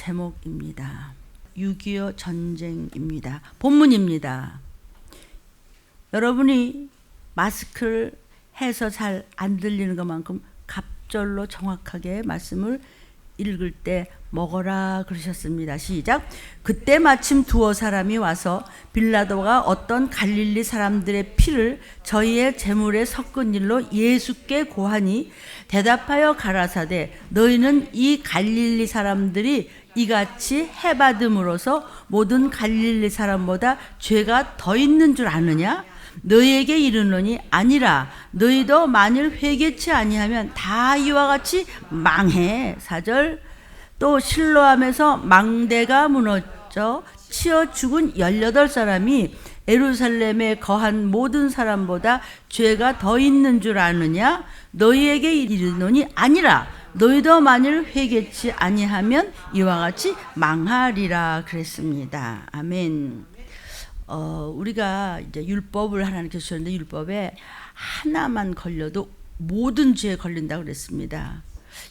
제목입니다. 6.25 전쟁입니다. 본문입니다. 여러분이 마스크를 해서 잘 안 들리는 것만큼 갑절로 정확하게 말씀을 읽을 때 먹어라 그러셨습니다. 시작. 그때 마침 두어 사람이 와서 빌라도가 어떤 갈릴리 사람들의 피를 저희의 제물에 섞은 일로 예수께 고하니 대답하여 가라사대 너희는 이 갈릴리 사람들이 이같이 해받음으로써 모든 갈릴리 사람보다 죄가 더 있는 줄 아느냐? 너희에게 이르노니 아니라 너희도 만일 회개치 아니하면 다 이와 같이 망해. 4절. 또 실로암에서 망대가 무너져 치어 죽은 18사람이 예루살렘에 거한 모든 사람보다 죄가 더 있는 줄 아느냐? 너희에게 이르노니 아니라 너희도 만일 회개치 아니하면 이와 같이 망하리라 그랬습니다. 아멘. 우리가 이제 율법을 하나님께서 주셨는데 율법에 하나만 걸려도 모든 죄에 걸린다고 그랬습니다.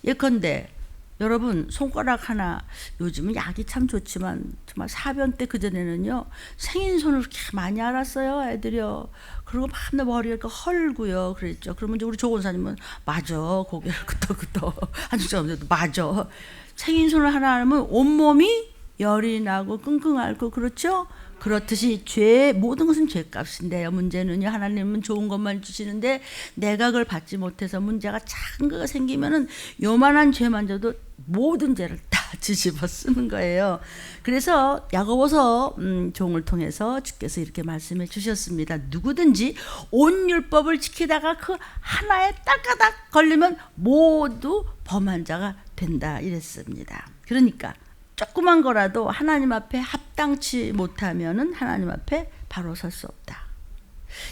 예컨대 여러분 손가락 하나, 요즘은 약이 참 좋지만 정말 사변 때 그전에는요 생인손을 그렇게 많이 알았어요 애들이요. 그리고 밤낮 머리가 헐고요 그랬죠. 그러면 이제 우리 조건사님은 맞아 고개를 끄덕끄덕 한쪽씩 하면서 맞아. 생인손을 하나 하면 온몸이 열이 나고 끙끙 앓고 그렇죠. 그렇듯이 죄, 모든 것은 죄값인데요. 문제는요, 하나님은 좋은 것만 주시는데 내가 그걸 받지 못해서 문제가 작은 거가 생기면은 요만한 죄만 져도 모든 죄를 다 뒤집어 쓰는 거예요. 그래서 야고보서 종을 통해서 주께서 이렇게 말씀해 주셨습니다. 누구든지 온 율법을 지키다가 그 하나에 따까닥 걸리면 모두 범한 자가 된다 이랬습니다. 그러니까 조그만 거라도 하나님 앞에 합당치 못하면은 하나님 앞에 바로 설 수 없다.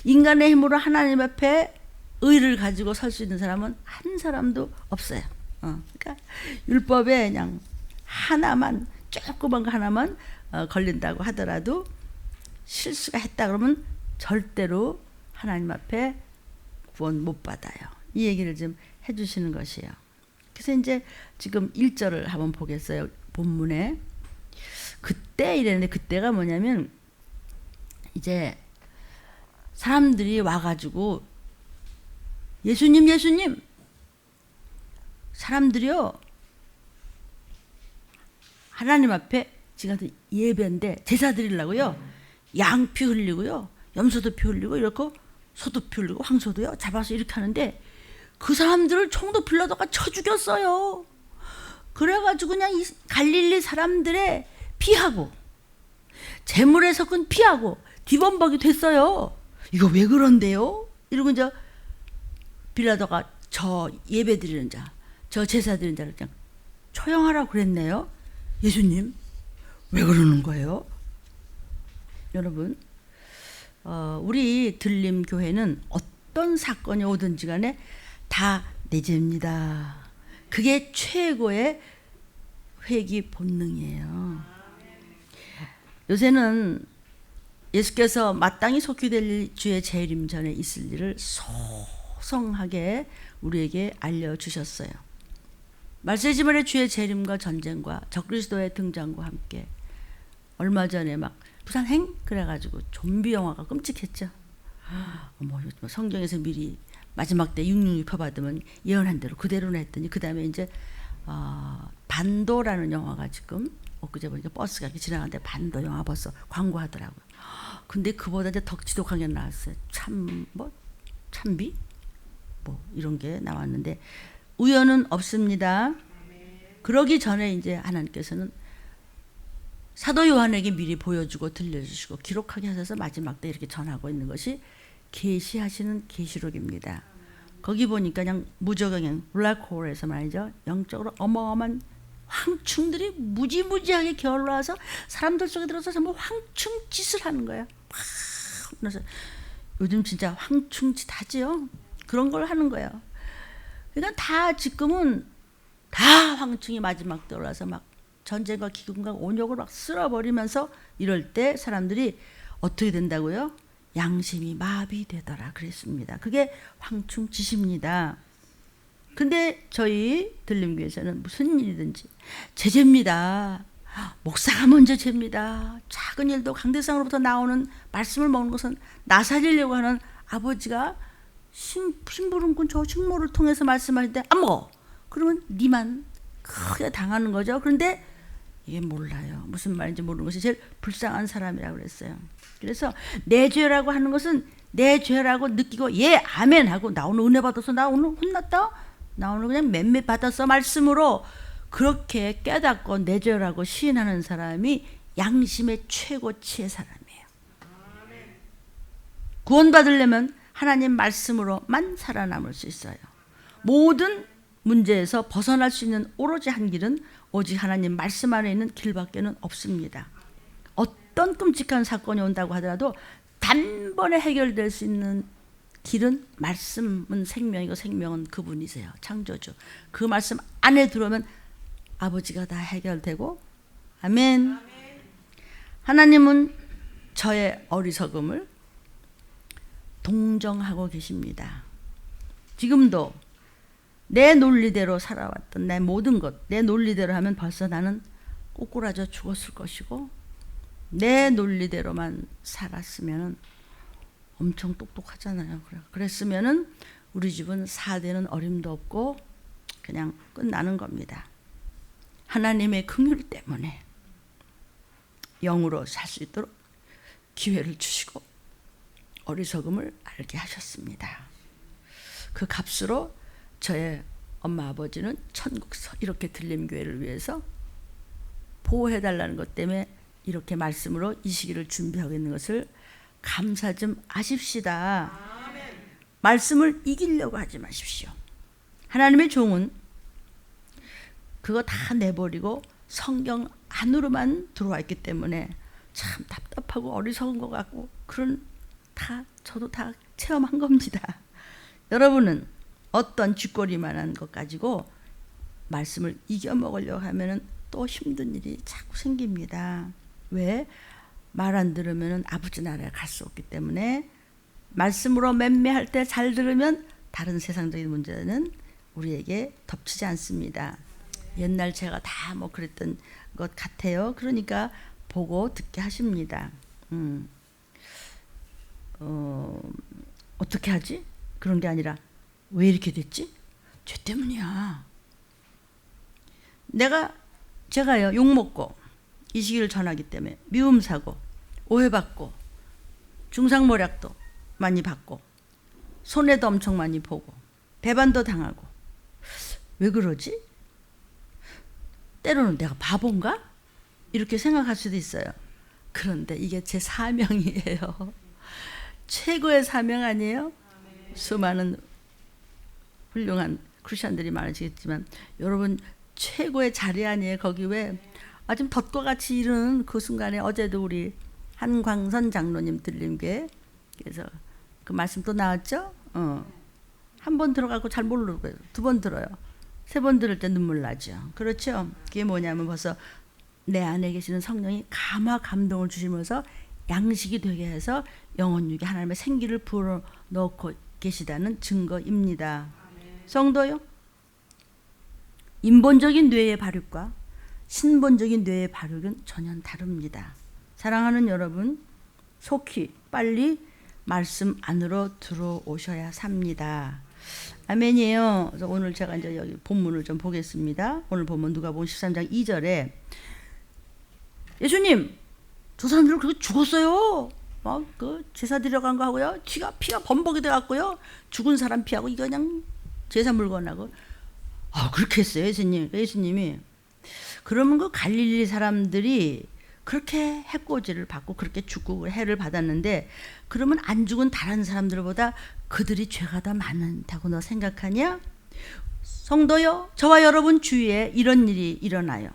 인간의 힘으로 하나님 앞에 의를 가지고 설 수 있는 사람은 한 사람도 없어요. 그러니까 율법에 그냥 하나만, 조그만 거 하나만 걸린다고 하더라도 실수가 했다 그러면 절대로 하나님 앞에 구원 못 받아요. 이 얘기를 좀 해주시는 것이에요. 그래서 이제 지금 1절을 한번 보겠어요. 본문에 그때 이랬는데 그때가 뭐냐면 이제 사람들이 와가지고 예수님 사람들이요 하나님 앞에 지금 예배인데 제사 드리려고요 양피 흘리고요 염소도 피 흘리고 이렇게 소도 피 흘리고 황소도요 잡아서 이렇게 하는데 그 사람들을 총도 빌라도가 쳐 죽였어요. 그래가지고 그냥 이 갈릴리 사람들의 피하고 재물에 섞은 피하고 뒤범벅이 됐어요. 이거 왜 그런데요? 이러고 이제 빌라도가 저 예배 드리는 자, 저 제사 드리는 자를 그냥 처형하라고 그랬네요. 예수님 왜 그러는 거예요? 여러분 우리 들림교회는 어떤 사건이 오든지 간에 다 내 죄입니다. 그게 최고의 회귀 본능이에요. 요새는 예수께서 마땅히 속히될 주의 재림 전에 있을 일을 소성하게 우리에게 알려주셨어요. 말세지말의 주의 재림과 전쟁과 적그리스도의 등장과 함께 얼마 전에 막 부산행 그래가지고 좀비 영화가 끔찍했죠. 뭐 성경에서 미리 마지막 때 666 표받으면 예언한 대로 그대로는 했더니 그 다음에 이제 반도라는 영화가 지금 엊그제 보니까 버스가 이렇게 지나가는데 반도 영화 벌써 광고하더라고요. 근데 그보다 이제 더 지독한 게 나왔어요. 참비? 뭐 이런 게 나왔는데 우연은 없습니다. 그러기 전에 이제 하나님께서는 사도 요한에게 미리 보여주고 들려주시고 기록하게 하셔서 마지막 때 이렇게 전하고 있는 것이 계시하시는 계시록입니다. 거기 보니까 그냥 무적의 블랙홀에서 말이죠. 영적으로 어마어마한 황충들이 무지무지하게 기어올라와서 사람들 속에 들어서 전부 황충짓을 하는 거예요. 그래서 요즘 진짜 황충짓 하지요. 그런 걸 하는 거예요. 그러니까 다 지금은 다 황충이 마지막 때 올라서 막 전쟁과 기근과 온역을 막 쓸어버리면서 이럴 때 사람들이 어떻게 된다고요? 양심이 마비되더라 그랬습니다. 그게 황충짓입니다. 근데 저희 들림교회에서는 무슨 일이든지 제재입니다. 목사가 먼저 죄입니다. 작은 일도 강대상으로부터 나오는 말씀을 먹는 것은 나 살리려고 하는 아버지가 심부름꾼 저 식모를 통해서 말씀할 때 안 먹어. 그러면 니만 크게 당하는 거죠. 그런데 이게 몰라요. 무슨 말인지 모르는 것이 제일 불쌍한 사람이라고 그랬어요. 그래서 내 죄라고 하는 것은 내 죄라고 느끼고 예 아멘 하고 나 오늘 은혜 받아서 나 오늘 혼났다. 나 오늘 그냥 맴매 받았어 말씀으로 그렇게 깨닫고 내 죄라고 시인하는 사람이 양심의 최고치의 사람이에요. 구원받으려면 하나님 말씀으로만 살아남을 수 있어요. 모든 문제에서 벗어날 수 있는 오로지 한 길은 오직 하나님 말씀 안에 있는 길밖에는 없습니다. 어떤 끔찍한 사건이 온다고 하더라도 단번에 해결될 수 있는 길은 말씀은 생명이고 생명은 그분이세요. 창조주. 그 말씀 안에 들어오면 아버지가 다 해결되고 아멘. 하나님은 저의 어리석음을 동정하고 계십니다. 지금도 내 논리대로 살아왔던 내 모든 것, 내 논리대로 하면 벌써 나는 꼬꾸라져 죽었을 것이고 내 논리대로만 살았으면 엄청 똑똑하잖아요. 그랬으면 우리 집은 4대는 어림도 없고 그냥 끝나는 겁니다. 하나님의 긍휼 때문에 영으로 살 수 있도록 기회를 주시고 어리석음을 알게 하셨습니다. 그 값으로 저의 엄마 아버지는 천국서 이렇게 들림교회를 위해서 보호해달라는 것 때문에 이렇게 말씀으로 이 시기를 준비하고 있는 것을 감사 좀 하십시다. 말씀을 이기려고 하지 마십시오. 하나님의 종은 그거 다 내버리고 성경 안으로만 들어와 있기 때문에 참 답답하고 어리석은 것 같고 그런 저도 다 체험한 겁니다. 여러분은 어떤 쥐꼬리만한 것 가지고 말씀을 이겨먹으려고 하면 또 힘든 일이 자꾸 생깁니다. 왜? 말 안 들으면 아버지 나라에 갈 수 없기 때문에 말씀으로 맴매할 때 잘 들으면 다른 세상적인 문제는 우리에게 덮치지 않습니다. 옛날 제가 다 뭐 그랬던 것 같아요. 그러니까 보고 듣게 하십니다. 어떻게 하지? 그런 게 아니라 왜 이렇게 됐지? 죄 때문이야. 제가요 욕먹고 이 시기를 전하기 때문에 미움 사고 오해받고 중상모략도 많이 받고 손해도 엄청 많이 보고 배반도 당하고 왜 그러지? 때로는 내가 바본가? 이렇게 생각할 수도 있어요. 그런데 이게 제 사명이에요. 최고의 사명 아니에요? 수많은 훌륭한 크리스천들이 많으시겠지만 여러분 최고의 자리 아니에요? 거기 왜 좀 덫과 같이 이르는 그 순간에 어제도 우리 한광선 장로님 들림교회 그래서 그 말씀 또 나왔죠? 한 번 들어가고 잘 모르고 2번 들어요. 3번 들을 때 눈물 나죠. 그렇죠? 그게 뭐냐면 벌써 내 안에 계시는 성령이 감화 감동을 주시면서 양식이 되게 해서 영혼육에 하나님의 생기를 불어넣고 계시다는 증거입니다. 성도요? 인본적인 뇌의 발육과 신본적인 뇌의 발육은 전혀 다릅니다. 사랑하는 여러분, 속히 빨리 말씀 안으로 들어오셔야 삽니다. 아멘이에요. 그래서 오늘 제가 이제 여기 본문을 좀 보겠습니다. 오늘 본문 누가복음 13장 2절에 예수님, 저 사람들은 그렇게 죽었어요. 막 그 제사 드려간 거 하고요. 피가 범벅이 돼갖고요. 죽은 사람 피하고 이거 그냥 제사 물건하고. 그렇게 했어요, 예수님. 예수님이. 그러면 그 갈릴리 사람들이 그렇게 해코지를 받고 그렇게 죽고 해를 받았는데 그러면 안 죽은 다른 사람들보다 그들이 죄가 더 많다고 너 생각하냐? 성도요, 저와 여러분 주위에 이런 일이 일어나요.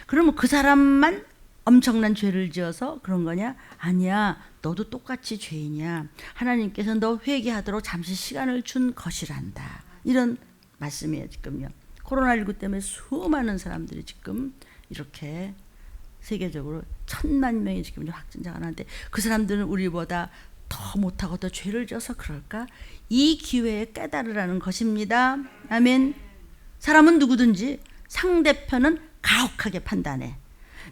그러면 그 사람만 엄청난 죄를 지어서 그런 거냐? 아니야, 너도 똑같이 죄인이야. 하나님께서 너 회개하도록 잠시 시간을 준 것이란다. 이런 말씀이에요. 지금요 코로나19 때문에 수많은 사람들이 지금 이렇게 세계적으로 1000만 명이 지금 확진자가 나는데 그 사람들은 우리보다 더 못하고 더 죄를 져서 그럴까? 이 기회에 깨달으라는 것입니다. 아멘. 사람은 누구든지 상대편은 가혹하게 판단해.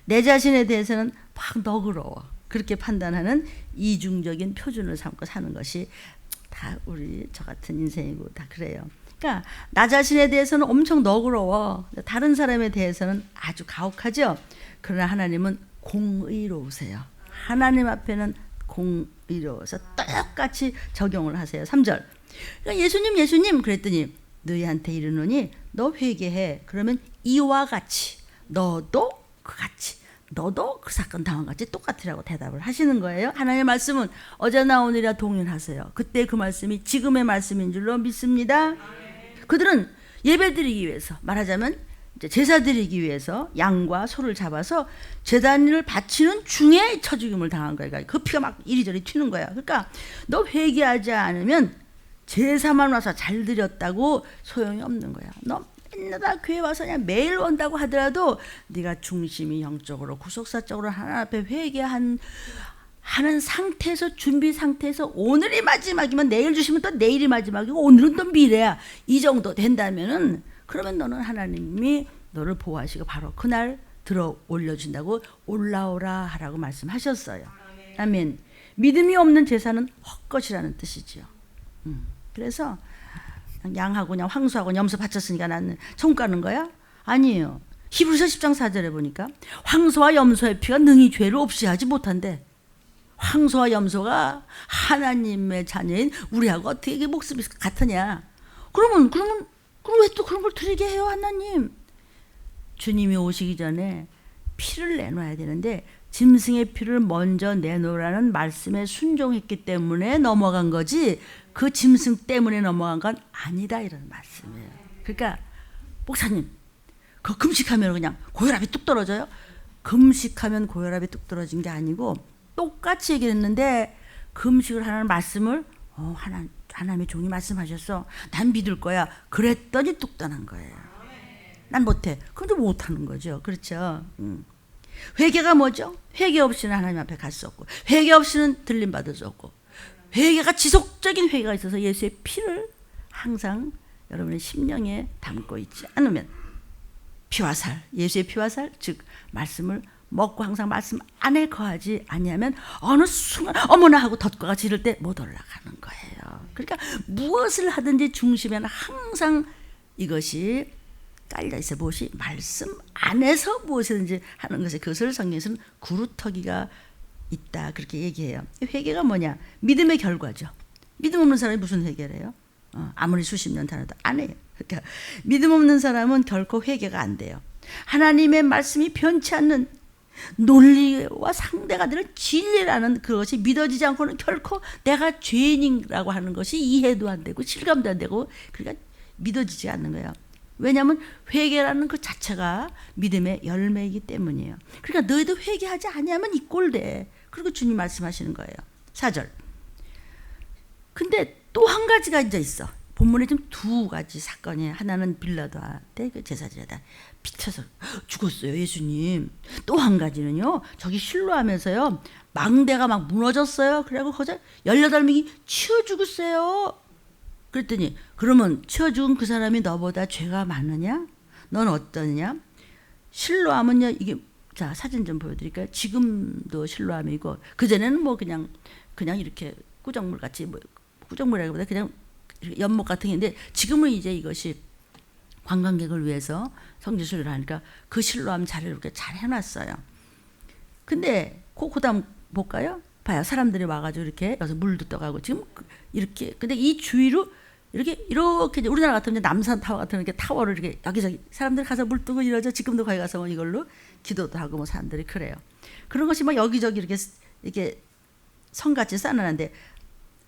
내 자신에 대해서는 막 너그러워. 그렇게 판단하는 이중적인 표준을 삼고 사는 것이 다 우리 저 같은 인생이고 다 그래요. 그러니까 나 자신에 대해서는 엄청 너그러워. 다른 사람에 대해서는 아주 가혹하죠. 그러나 하나님은 공의로우세요. 하나님 앞에는 공의로워서 똑같이 적용을 하세요. 3절. 그러니까 예수님 그랬더니 너희한테 이르노니 너 회개해. 그러면 이와 같이 너도 그같이 너도 그 사건 당한 같이 똑같으라고 대답을 하시는 거예요. 하나님의 말씀은 어제나 오늘이나 동일하세요. 그때 그 말씀이 지금의 말씀인 줄로 믿습니다. 그들은 예배 드리기 위해서, 말하자면 이제 제사 드리기 위해서 양과 소를 잡아서 제단을 바치는 중에 쳐죽임을 당한 거예요. 그 피가 막 이리저리 튀는 거야. 그러니까 너 회개하지 않으면 제사만 와서 잘 드렸다고 소용이 없는 거야. 너 맨날 교회 와서 그냥 매일 온다고 하더라도 네가 중심이 영적으로 구속사적으로 하나님 앞에 회개하는 상태에서, 준비 상태에서 오늘이 마지막이면 내일 주시면 또 내일이 마지막이고 오늘은 또 미래야. 이 정도 된다면은 그러면 너는 하나님이 너를 보호하시고 바로 그날 들어 올려준다고 올라오라 하라고 말씀하셨어요. 아멘. 믿음이 없는 제사는 헛것이라는 뜻이지요. 그래서 양하고 그냥 황소하고 염소 바쳤으니까 나는 천국 가는 거야? 아니에요. 히브리서 10장 4절에 보니까 황소와 염소의 피가 능히 죄를 없이 하지 못한대. 황소와 염소가 하나님의 자녀인 우리하고 어떻게 목숨이 같으냐? 그럼 왜 또 그런 걸 드리게 해요, 하나님? 주님이 오시기 전에 피를 내놔야 되는데 짐승의 피를 먼저 내놓으라는 말씀에 순종했기 때문에 넘어간 거지 그 짐승 때문에 넘어간 건 아니다 이런 말씀이에요. 그러니까 목사님 그 금식하면 그냥 고혈압이 뚝 떨어져요? 금식하면 고혈압이 뚝 떨어진 게 아니고 똑같이 얘기했는데 금식을 하는 말씀을 하나님의 종이 말씀하셨어. 난 믿을 거야. 그랬더니 뚝 떠난 거예요. 난 못해. 그럼 좀 못하는 거죠. 그렇죠. 회개가 뭐죠? 회개 없이는 하나님 앞에 갈 수 없고 회개 없이는 들림 받을 수 없고 회개가 지속적인 회개가 있어서 예수의 피를 항상 여러분의 심령에 담고 있지 않으면 피와 살, 예수의 피와 살, 즉 말씀을 먹고 항상 말씀 안에 거하지 아니하면 어느 순간 어머나 하고 덫과가 지를 때 못 올라가는 거예요. 그러니까 무엇을 하든지 중심에는 항상 이것이 깔려있어. 무엇이 말씀 안에서 무엇이든지 하는 것에 그것을 성경에서는 구루터기가 있다 그렇게 얘기해요. 회개가 뭐냐? 믿음의 결과죠. 믿음 없는 사람이 무슨 회개를 해요? 아무리 수십 년 다녀도 안 해요. 그러니까 믿음 없는 사람은 결코 회개가 안 돼요. 하나님의 말씀이 변치 않는 논리와 상대가 되는 진리라는 그것이 믿어지지 않고는 결코 내가 죄인이라고 하는 것이 이해도 안 되고 실감도 안 되고 그러니까 믿어지지 않는 거예요. 왜냐하면 회개라는 그 자체가 믿음의 열매이기 때문이에요. 그러니까 너희도 회개하지 아니하면 이 꼴 돼. 그리고 주님 말씀하시는 거예요. 4절. 근데 또 한 가지가 이제 있어. 본문에 지금 두 가지 사건이 하나는 빌라도한테 그 제사지에다 비쳐서 죽었어요, 예수님. 또 한 가지는요, 저기 실로하면서요 망대가 막 무너졌어요. 그래갖고 거기서 18명이 치워 죽었어요. 그랬더니 그러면 치워 죽은 그 사람이 너보다 죄가 많으냐? 넌 어떠냐? 실로하면요 이게 자 사진 좀 보여드릴까요? 지금도 실로함이고 그 전에는 뭐 그냥 이렇게 구정물 같이 뭐 구정물이라기보다 그냥 연못 같은 게 있는데 지금은 이제 이것이 관광객을 위해서 성지순례를 하니까 그 실로암 자리를 이렇게 잘 해놨어요. 근데 그다음 볼까요? 봐요. 사람들이 와가지고 이렇게 여기서 물도 떠가고 지금 이렇게 근데 이 주위로 이렇게 이제 우리나라 같으면 남산 타워 같은 이렇게 타워를 이렇게 여기저기 사람들이 가서 물 뜨고 이러죠. 지금도 거기 가서 뭐 이걸로 기도도 하고 뭐 사람들이 그래요. 그런 것이 막 여기저기 이렇게 성같이 쌓아놨는데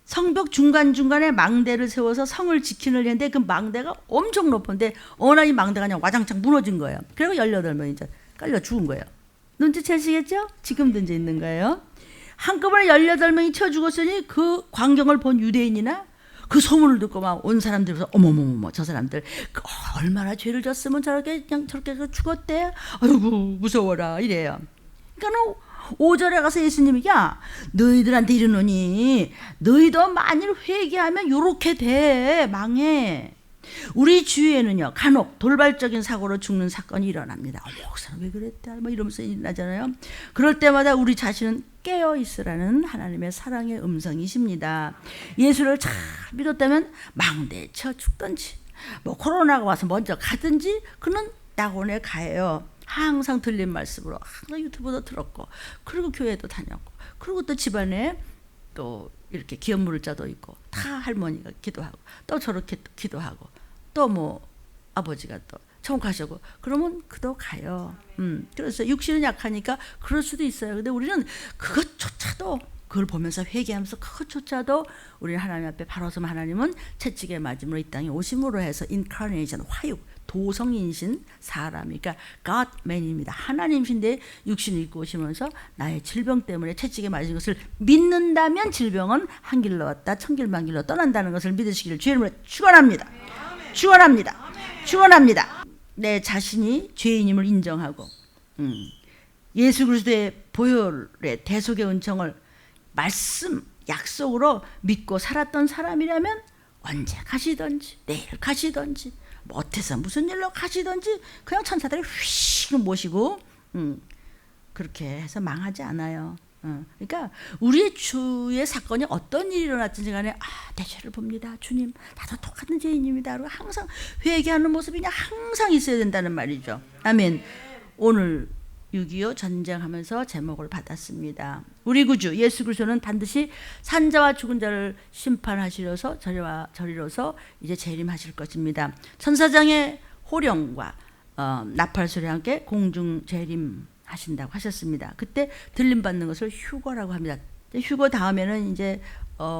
성벽 중간중간에 망대를 세워서 성을 지키는 했는데 그 망대가 엄청 높은데 어느 날 이 망대가 그냥 와장창 무너진 거예요. 그리고 18명이 이제 깔려 죽은 거예요. 눈치채시겠죠? 지금도 이제 있는 거예요. 한꺼번에 18명이 쳐 죽었으니 그 광경을 본 유대인이나 그 소문을 듣고 막 온 사람들이 어머머머 저 사람들 얼마나 죄를 졌으면 저렇게 죽었대. 아이고 무서워라 이래요. 그러니까 5절에 가서 예수님이 야 너희들한테 이르노니 너희도 만일 회개하면 요렇게 돼 망해. 우리 주위에는요, 간혹 돌발적인 사고로 죽는 사건이 일어납니다. 그 사람 왜 그랬대? 뭐 이러면서 일어나잖아요. 그럴 때마다 우리 자신은 깨어 있으라는 하나님의 사랑의 음성이십니다. 예수를 잘 믿었다면 망대쳐 죽든지, 뭐 코로나가 와서 먼저 가든지, 그는 낙원에 가요. 항상 들린 말씀으로 항상 유튜브도 들었고, 그리고 교회도 다녔고, 그리고 또 집안에 또 이렇게 기업물자도 있고, 다 할머니가 기도하고, 또 저렇게 또 기도하고, 또 뭐 아버지가 또 천국하시고, 그러면 그도 가요. 그래서 육신은 약하니까 그럴 수도 있어요. 근데 우리는 그것조차도, 그걸 보면서 회개하면서 그것조차도 우리는 하나님 앞에 바로 서면 하나님은 채찍에 맞음으로 이 땅에 오심으로 해서 인카네이션, 화육, 도성인신 사람이, 그러니까 Godman입니다. 하나님이신데 육신을 입고 오시면서 나의 질병 때문에 채찍에 맞은 것을 믿는다면 질병은 한 길로 왔다 천길만 길로 떠난다는 것을 믿으시기를 주의 이름으로 축원합니다. 축원합니다. 축원합니다. 내 자신이 죄인임을 인정하고 예수 그리스도의 보혈의 대속의 은총을 말씀, 약속으로 믿고 살았던 사람이라면 언제 가시든지 내일 가시든지 뭐 어때서 무슨 일로 가시든지 그냥 천사들이 휙 모시고 그렇게 해서 망하지 않아요. 그러니까 우리의 주의 사건이 어떤 일이 일어났든지 간에 내 죄를 봅니다. 주님, 나도 똑같은 죄인입니다. 그리고 항상 회개하는 모습이 그냥 항상 있어야 된다는 말이죠. 아멘. 오늘 6.25 전쟁하면서 제목을 받았습니다. 우리 구주 예수 그리스도는 반드시 산자와 죽은 자를 심판하시려서 저리로서 이제 재림하실 것입니다. 천사장의 호령과 나팔소리와 함께 공중 재림하신다고 하셨습니다. 그때 들림받는 것을 휴거라고 합니다. 휴거 다음에는 이제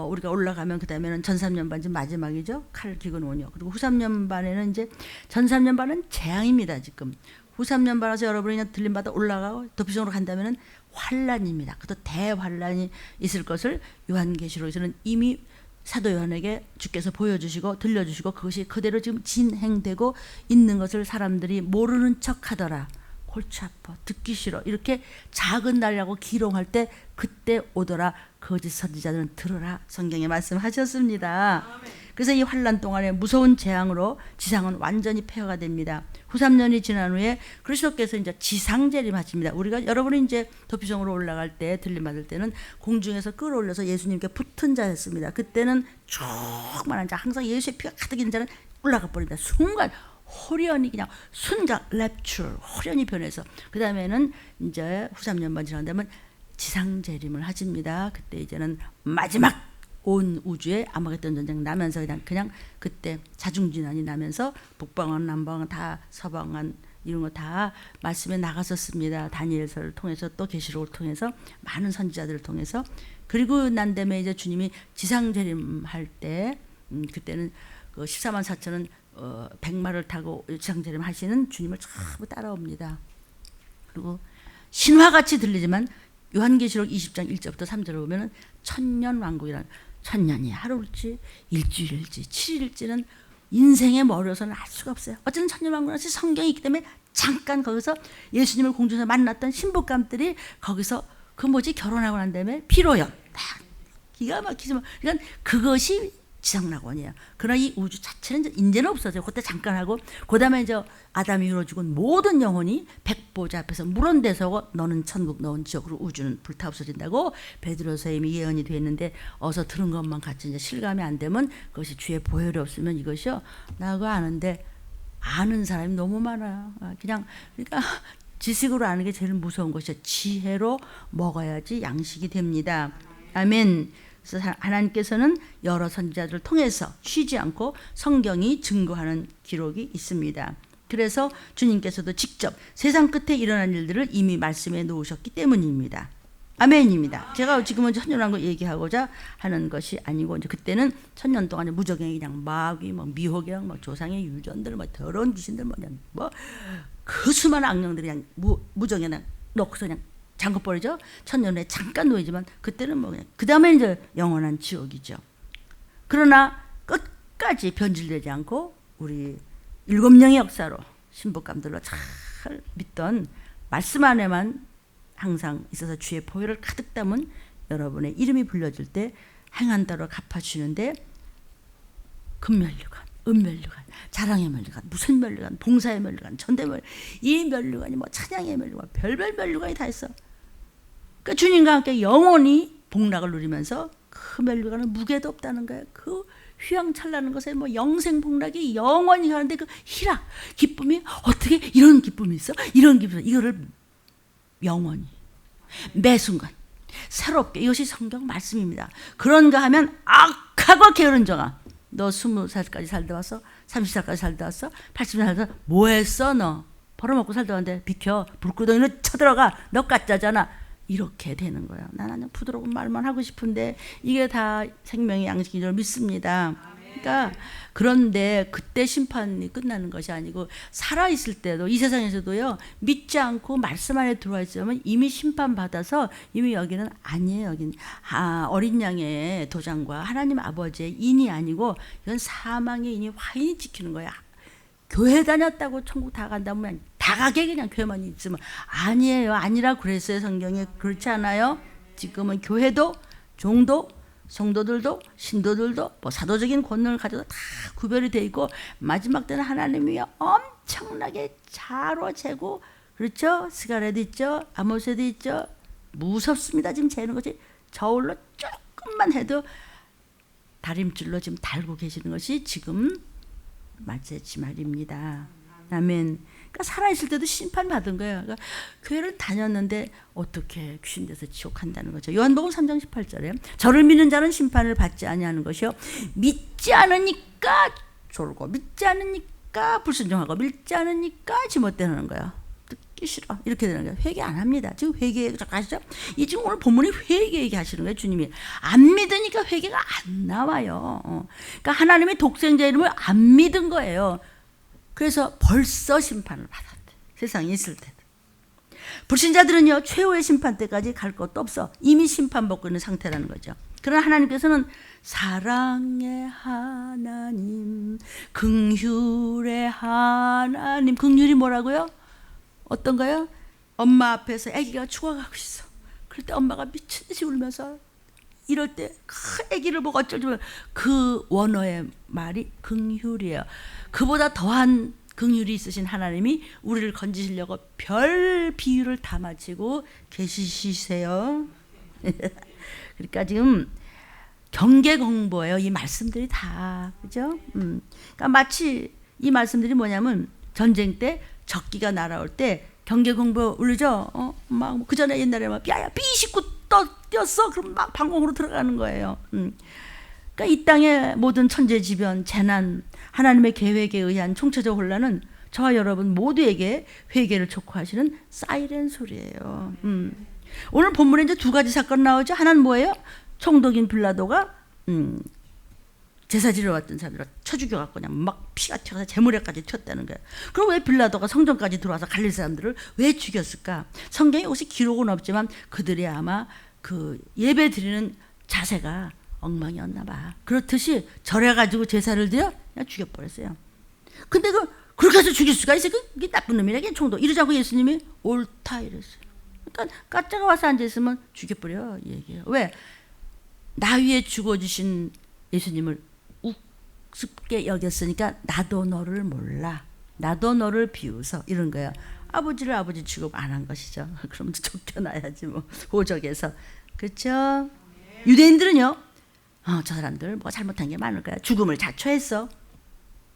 우리가 올라가면 그 다음에는 전삼년반이 마지막이죠. 칼 기근 오녀. 그리고 후삼년반에는 이제 전삼년반은 재앙입니다. 지금 후3년반에서 여러분이 그냥 들림받아 올라가고 도피성으로 간다면 환란입니다. 그것도 대환란이 있을 것을 요한계시록에서는 이미 사도 요한에게 주께서 보여주시고 들려주시고 그것이 그대로 지금 진행되고 있는 것을 사람들이 모르는 척하더라. 골치 아파, 듣기 싫어, 이렇게 작은 날이라고 기롱할 때 그때 오더라. 거짓 선지자들은 들으라. 성경에 말씀하셨습니다. 그래서 이 환란 동안에 무서운 재앙으로 지상은 완전히 폐허가 됩니다. 후 3년이 지난 후에 그리스도께서 이제 지상 재림하십니다. 우리가 여러분이 이제 도피성으로 올라갈 때 들림받을 때는 공중에서 끌어올려서 예수님께 붙은 자였습니다. 그때는 쭉만한 자, 항상 예수의 피가 가득 있는 자는 올라가 버린다. 순간 호련히 그냥 순간 랩출 호련히 변해서 그 다음에는 이제 후 3년만 지난다면 지상 재림을 하십니다. 그때 이제는 마지막 온 우주에 아마겟돈 전쟁 나면서 그냥 그때 자중진환이 나면서 북방한 남방한 다 서방한 이런 거 다 말씀에 나갔었습니다. 다니엘서를 통해서 또 계시록을 통해서 많은 선지자들을 통해서. 그리고 난 다음에 이제 주님이 지상 재림할 때 그때는 그 14만 4천은 백마를 타고 지상 재림하시는 주님을 전부 따라옵니다. 그리고 신화같이 들리지만 요한계시록 20장 1절부터 3절을 보면은 천년 왕국이라는, 천년이 하루일지 일주일일지 7일일지는 인생의 머리로서는 알 수가 없어요. 어쨌든 천년 왕국이라는 성경이 있기 때문에 잠깐 거기서 예수님을 공중에서 만났던 신부감들이 거기서 그 결혼하고 난 다음에 피로연 기가 막히지만, 그러니까 그것이 지상낙원이에요. 그러나 이 우주 자체는 이제는 없어져요. 그때 잠깐 하고 그 다음에 이제 아담이 이루어 죽은 모든 영혼이 백보자 앞에서 물은 데서고 너는 천국 너는 지옥으로 우주는 불타 없어진다고 베드로서에 이미 예언이 되어 있는데 어서 들은 것만 같이 이제 실감이 안 되면 그것이 주의 보혈이 없으면 이것이요, 나 그거 아는데 아는 사람이 너무 많아요. 그러니까 지식으로 아는 게 제일 무서운 것이죠. 지혜로 먹어야지 양식이 됩니다. 아멘. 그래서 하나님께서는 여러 선지자들을 통해서 쉬지 않고 성경이 증거하는 기록이 있습니다. 그래서 주님께서도 직접 세상 끝에 일어난 일들을 이미 말씀해 놓으셨기 때문입니다. 아멘입니다. 제가 지금은 천년왕국 얘기하고자 하는 것이 아니고, 이제 그때는 천년 동안 무적행이 그냥 마귀, 미혹이랑 조상의 유전들, 더러운 귀신들, 그 수많은 악령들이 그냥 무정에 넣고서 그냥 잠궈버리죠. 천년 후에 잠깐 놓이지만 그때는 그냥 그 다음에 이제 영원한 지옥이죠. 그러나 끝까지 변질되지 않고 우리 7명의 역사로 신부감들로 잘 믿던 말씀 안에만 항상 있어서 주의 보혈을 가득 담은 여러분의 이름이 불려질 때 행한 대로 갚아주시는데 금면류관 은면류관, 자랑의 면류관, 무슨 면류관, 봉사의 면류관, 전대면, 이 면류관이 뭐 찬양의 면류관, 별별 면류관이 다 있어. 그러니까 주님과 함께 영원히 복락을 누리면서 그 면류관은 무게도 없다는 거예요. 그 휘황찬란한 것에 뭐 영생 복락이 영원히 가는데 그 희락, 기쁨이 어떻게 이런 기쁨이 있어? 이런 기쁨이 있어. 이거를 영원히 매 순간 새롭게, 이것이 성경 말씀입니다. 그런가 하면 악하고 게으른 자가, 너 20살까지 살다 왔어? 30살까지 살다 왔어? 80살 살다 왔어? 뭐 했어 너? 벌어먹고 살다 왔는데 비켜, 불구덩이로 쳐들어가, 너 가짜잖아. 이렇게 되는 거예요. 나는 부드러운 말만 하고 싶은데 이게 다 생명의 양식인 줄 믿습니다. 그러니까 그런데 그때 심판이 끝나는 것이 아니고 살아있을 때도 이 세상에서도요, 믿지 않고 말씀 안에 들어와 있으면 이미 심판받아서 이미 여기는 아니에요. 여기는 어린 양의 도장과 하나님 아버지의 인이 아니고 이건 사망의 인이 화인이 지키는 거야. 교회 다녔다고 천국 다 간다면 다 가게 그냥 교회만 있으면 아니에요. 아니라 그랬어요. 성경에. 그렇지 않아요? 지금은 교회도 종도 성도들도 신도들도 뭐 사도적인 권능을 가져도 다 구별이 돼 있고 마지막 때는 하나님이 엄청나게 자로 재고, 그렇죠? 스가랴도 있죠. 아모스에도 있죠. 무섭습니다. 지금 재는 것이 저울로 조금만 해도 다림줄로 지금 달고 계시는 것이 지금 맞지 말입니다. 아멘. 그러니까 살아있을 때도 심판받은 거예요. 그러니까 교회를 다녔는데 어떻게 귀신 돼서 지옥 간다는 거죠. 요한복음 3장 18절에 저를 믿는 자는 심판을 받지 아니하는 것이요, 믿지 않으니까 졸고, 믿지 않으니까 불순종하고, 믿지 않으니까 지못되는 거예요. 듣기 싫어, 이렇게 되는 거예요. 회개 안 합니다. 지금 회개 아시죠? 이 지금 오늘 본문이 회개 얘기하시는 거예요. 주님이 안 믿으니까 회개가 안 나와요. 그러니까 하나님의 독생자 이름을 안 믿은 거예요. 그래서 벌써 심판을 받았대. 세상에 있을 때도. 불신자들은요, 최후의 심판 때까지 갈 것도 없어. 이미 심판받고 있는 상태라는 거죠. 그러나 하나님께서는 사랑의 하나님, 긍휼의 하나님. 긍휼이 뭐라고요? 어떤가요? 엄마 앞에서 아기가 죽어가고 있어. 그럴 때 엄마가 미친 듯이 울면서 이럴 때 그 아기를 보고 어쩔 줄 몰라. 그 원어의 말이 긍휼이에요. 그보다 더한 긍휼이 있으신 하나님이 우리를 건지시려고 별 비유를 다 마치고 계시세요. 그러니까 지금 경계 공부예요. 이 말씀들이 다, 그죠? 그러니까 마치 이 말씀들이 뭐냐면 전쟁 때 적기가 날아올 때 경계 공부 울리죠. 막 그 전에 옛날에 막 야야 B29 뛰었어. 그럼 막 방공으로 들어가는 거예요. 그러니까 이 땅의 모든 천재지변, 재난, 하나님의 계획에 의한 총체적 혼란은 저와 여러분 모두에게 회개를 촉구하시는 사이렌 소리예요. 오늘 본문에 이제 두 가지 사건 나오죠. 하나는 뭐예요? 총독인 빌라도가 제사 지러 왔던 사람들을 쳐 죽여갖고 그냥 막 피가 튀어서 재물에까지 튀었다는 거예요. 그럼 왜 빌라도가 성전까지 들어와서 갈릴 사람들을 왜 죽였을까? 성경에 혹시 기록은 없지만 그들이 아마 그 예배 드리는 자세가 엉망이었나 봐. 그렇듯이 절해가지고 제사를 드려 그냥 죽여버렸어요. 근데 그렇게 해서 죽일 수가 있어요? 그게 나쁜 놈이라, 그냥 총독. 이러지 않고 예수님이 옳다 이랬어요. 그러니까 가짜가 와서 앉아있으면 죽여버려 얘기해요. 왜? 나 위에 죽어주신 예수님을 우습게 여겼으니까 나도 너를 몰라, 나도 너를 비웃어, 이런 거예요. 아버지를 아버지 취급 안 한 것이죠. 그럼 쫓겨나야지 뭐, 호적에서. 그렇죠? 유대인들은요, 저 사람들 뭐 잘못한 게 많을 거야, 죽음을 자초했어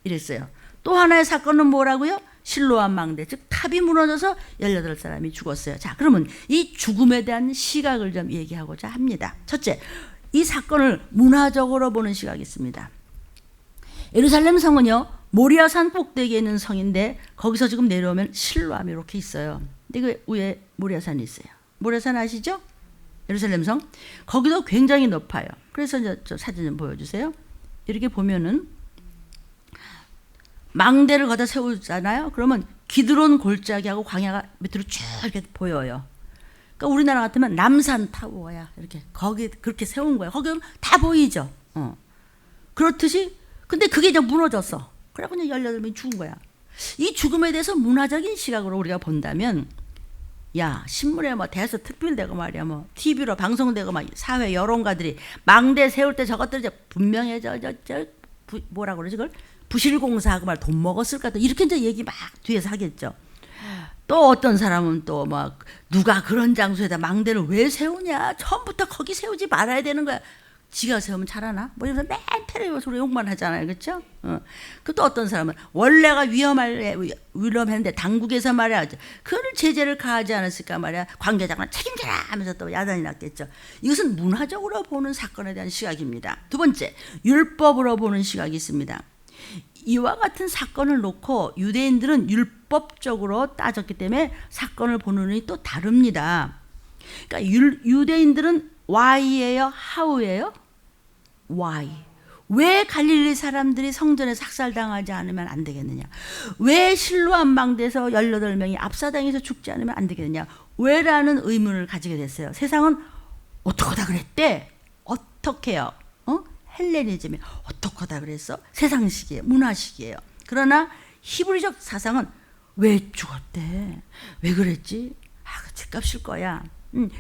이랬어요. 또 하나의 사건은 뭐라고요? 실로암 망대, 즉 탑이 무너져서 18사람이 죽었어요. 자, 그러면 이 죽음에 대한 시각을 좀 얘기하고자 합니다. 첫째, 이 사건을 문화적으로 보는 시각이 있습니다. 예루살렘 성은요, 모리아산 꼭대기에 있는 성인데 거기서 지금 내려오면 실로암이 이렇게 있어요. 근데 그 위에 모리아산이 있어요. 모리아산 아시죠? 예루살렘 성. 거기도 굉장히 높아요. 그래서 이제 저 사진 좀 보여주세요. 이렇게 보면은 망대를 거기다 세우잖아요. 그러면 기드론 골짜기하고 광야가 밑으로 쭉 이렇게 보여요. 그러니까 우리나라 같으면 남산 타워야 이렇게 거기 그렇게 세운 거예요. 거기 다 보이죠. 그렇듯이 근데 그게 이제 무너졌어. 그래서 그냥 18명이 죽은 거야. 이 죽음에 대해서 문화적인 시각으로 우리가 본다면, 야, 신문에 뭐 대서 특별되고 말이야, 뭐 TV로 방송되고 막 사회 여론가들이 망대 세울 때 저것들 이제 분명히 뭐라 그러지 그걸 부실공사하고 말 돈 먹었을까? 이렇게 이제 얘기 막 뒤에서 하겠죠. 또 어떤 사람은 또 막 누가 그런 장소에다 망대를 왜 세우냐? 처음부터 거기 세우지 말아야 되는 거야. 지가 세우면 잘하나? 뭐 이러면서 맨 텔레비전으로 욕만 하잖아요. 그렇죠? 그 또 어떤 사람은 원래가 위험했는데 당국에서 말이야 그를 제재를 가하지 않았을까 말이야. 관계자가 책임져라 하면서 또 야단이 났겠죠. 이것은 문화적으로 보는 사건에 대한 시각입니다. 두 번째, 율법으로 보는 시각이 있습니다. 이와 같은 사건을 놓고 유대인들은 율법적으로 따졌기 때문에 사건을 보는 눈이 또 다릅니다. 그러니까 유대인들은 why예요? how예요? why. 왜 갈릴리 사람들이 성전에서 학살당하지 않으면 안 되겠느냐? 왜 실로암 망대에서 18명이 압사당해서 죽지 않으면 안 되겠느냐? 왜라는 의문을 가지게 됐어요. 세상은 어떡하다 그랬대? 어떻게요? 헬레니즘이 어떡하다 그랬어? 세상식이에요. 문화식이에요. 그러나 히브리적 사상은 왜 죽었대? 왜 그랬지? 죄값일 거야.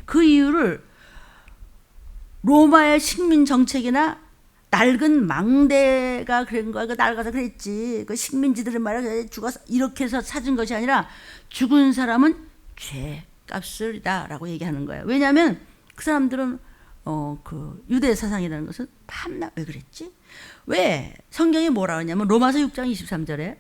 그 이유를 로마의 식민 정책이나 낡은 망대가 그런 거야. 그 낡아서 그랬지. 그 식민지들은 말이야 죽어서 이렇게 해서 찾은 것이 아니라 죽은 사람은 죄값을이다라고 얘기하는 거예요. 왜냐하면 그 사람들은 그 유대 사상이라는 것은 탐나 왜 그랬지? 왜 성경이 뭐라 하냐면 로마서 6장 23절에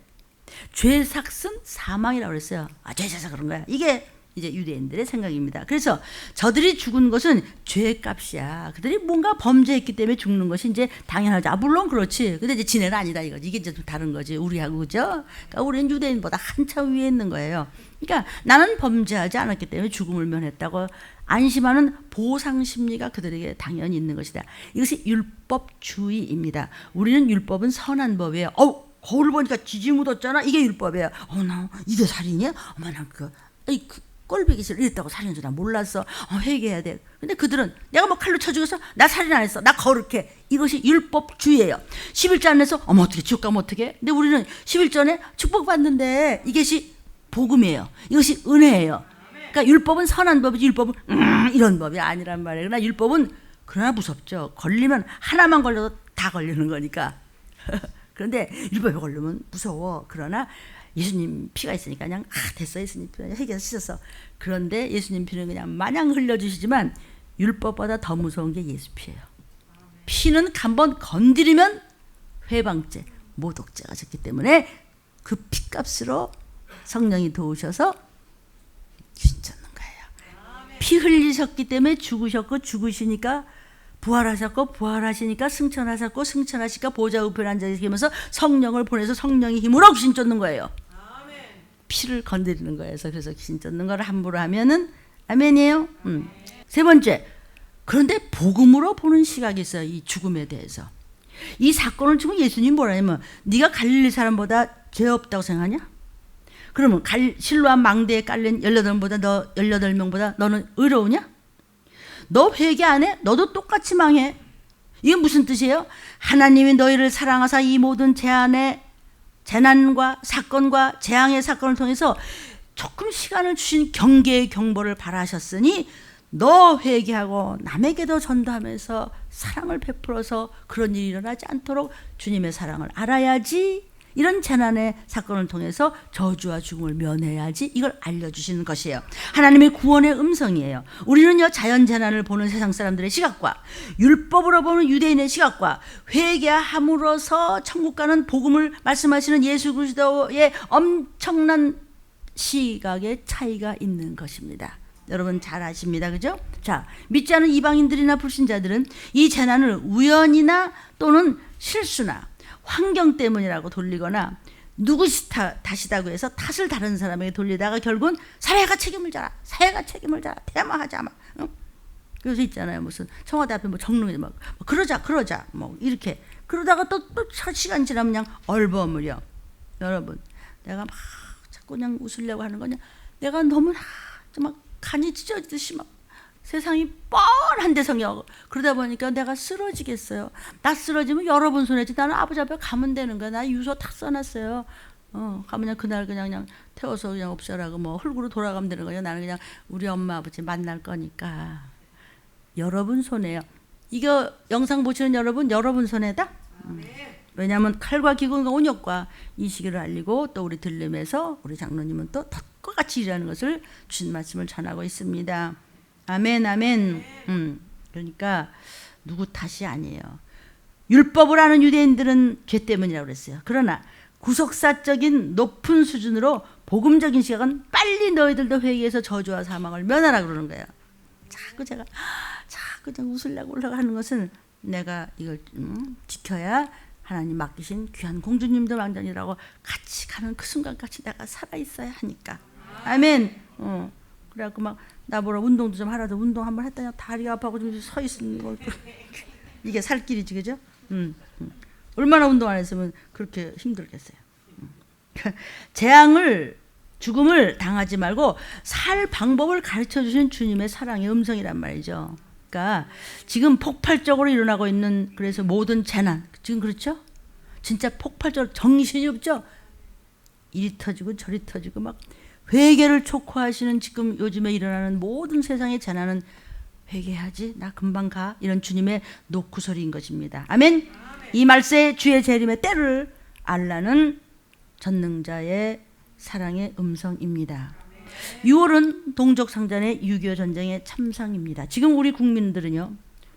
죄삭은 사망이라고 그랬어요. 죄져서 그런 거야. 이게 이제 유대인들의 생각입니다. 그래서 저들이 죽은 것은 죄값이야. 그들이 뭔가 범죄했기 때문에 죽는 것이 이제 당연하죠. 물론 그렇지. 근데 이제 지네는 아니다 이거지. 이게 이제 좀 다른 거지. 우리하고 그죠? 그러니까 우리는 유대인보다 한참 위에 있는 거예요. 그러니까 나는 범죄하지 않았기 때문에 죽음을 면했다고 안심하는 보상 심리가 그들에게 당연히 있는 것이다. 이것이 율법주의입니다. 우리는 율법은 선한 법이에요. 거울 보니까 지지 묻었잖아. 이게 율법이에요. 나 이게 살인이야? 난 꼴보기 싫어. 이랬다고 살인 줄 난 몰랐어. 회개해야 돼. 근데 그들은 내가 뭐 칼로 쳐 죽였어? 나 살인 안 했어. 나 거룩해. 이것이 율법주의예요. 11조 안 내서 어떻게 지옥 가면 어떻게? 근데 우리는 11조에 축복받는데 이것이 복음이에요. 이것이 은혜예요. 그러니까 율법은 선한 법이지 율법은 이런 법이 아니란 말이에요. 그러나 율법은 그러나 무섭죠. 걸리면 하나만 걸려도 다 걸리는 거니까. 그런데 율법에 걸리면 무서워. 그러나 예수님 피가 있으니까 그냥 됐어. 예수님 피가 해결해서 씻었어. 그런데 예수님 피는 그냥 마냥 흘려주시지만 율법보다 더 무서운 게 예수 피예요. 피는 한번 건드리면 회방죄, 모독죄가 졌기 때문에 그 피값으로 성령이 도우셔서 귀신 쫓는 거예요. 피 흘리셨기 때문에 죽으셨고 죽으시니까 부활하셨고 부활하시니까 승천하셨고 승천하시니까 보좌 우편에 앉아 계시면서 성령을 보내서 성령의 힘으로 귀신 쫓는 거예요. 피를 건드리는 거예요. 그래서 귀신 쫓는 걸 함부로 하면은 아멘이에요. 세 번째, 그런데 복음으로 보는 시각이 있어요. 이 죽음에 대해서. 이 사건을 지금 예수님 뭐라냐면 네가 갈릴리 사람보다 죄 없다고 생각하냐? 그러면 실로암 망대에 깔린 18명보다 너는 의로우냐? 너 회개 안 해? 너도 똑같이 망해. 이게 무슨 뜻이에요? 하나님이 너희를 사랑하사 이 모든 재난과 사건과 재앙의 사건을 통해서 조금 시간을 주신 경계의 경보를 바라셨으니 너 회개하고 남에게도 전도하면서 사랑을 베풀어서 그런 일이 일어나지 않도록 주님의 사랑을 알아야지. 이런 재난의 사건을 통해서 저주와 죽음을 면해야지. 이걸 알려주시는 것이에요. 하나님의 구원의 음성이에요. 우리는요 자연재난을 보는 세상 사람들의 시각과 율법으로 보는 유대인의 시각과 회개함으로써 천국 가는 복음을 말씀하시는 예수 그리스도의 엄청난 시각의 차이가 있는 것입니다. 여러분 잘 아십니다. 그죠? 자, 믿지 않은 이방인들이나 불신자들은 이 재난을 우연이나 또는 실수나 환경 때문이라고 돌리거나 누구 탓이다고 해서 탓을 다른 사람에게 돌리다가 결국은 사회가 책임을 져라. 사회가 책임을 져라. 대마하자 막. 그래서 있잖아요. 무슨 청와대 앞에 뭐 적는 막 그러자 뭐 이렇게 그러다가 또 시간 지나면 그냥 얼버무려. 여러분, 내가 막 자꾸 그냥 웃으려고 하는 거냐? 내가 너무 막 간이 찢어지듯이 막 세상이 뻔한 데성이요. 그러다 보니까 내가 쓰러지겠어요. 나 쓰러지면 여러분 손에지. 나는 아버지 앞에 가면 되는 거야. 나 유서 다 써놨어요. 가면 그날 그냥 태워서 그냥 없애라고 뭐 흙으로 돌아가면 되는 거예요. 나는 그냥 우리 엄마 아버지 만날 거니까. 여러분 손에요. 이거 영상 보시는 여러분 손에다? 왜냐하면 칼과 기근과 온역과 이 시기를 알리고 또 우리 들림에서 우리 장로님은 또 덫과 같이 일하는 것을 주신 말씀을 전하고 있습니다. 아멘, 아멘. 그러니까 누구 탓이 아니에요. 율법을 아는 유대인들은 죄 때문이라고 그랬어요. 그러나 구속사적인 높은 수준으로 복음적인 시각은 빨리 너희들도 회개해서 저주와 사망을 면하라 그러는 거예요. 자꾸 제가 그냥 웃으려고 하는 것은 내가 이걸 지켜야 하나님 맡기신 귀한 공주님들 왕자님이라고 같이 가는 그 순간까지 내가 살아있어야 하니까. 아멘. 그래갖고 막 나보러 운동도 좀 하라도 운동 한번 했더니 다리가 아파서 좀 서 있는 거. 이게 살 길이지, 그죠? 얼마나 운동 안 했으면 그렇게 힘들겠어요. 재앙을, 죽음을 당하지 말고 살 방법을 가르쳐 주신 주님의 사랑의 음성이란 말이죠. 그러니까 지금 폭발적으로 일어나고 있는 그래서 모든 재난, 지금 그렇죠? 진짜 폭발적으로 정신이 없죠? 이리 터지고 저리 터지고 막 회개를 촉구하시는 지금 요즘에 일어나는 모든 세상의 재난은 회개하지 나 금방 가 이런 주님의 노크소리인 것입니다. 아멘. 이 말세에 주의 재림의 때를 알라는 전능자의 사랑의 음성입니다. 6월은 동족상잔의 6.25 전쟁의 참상입니다. 지금 우리 국민들은요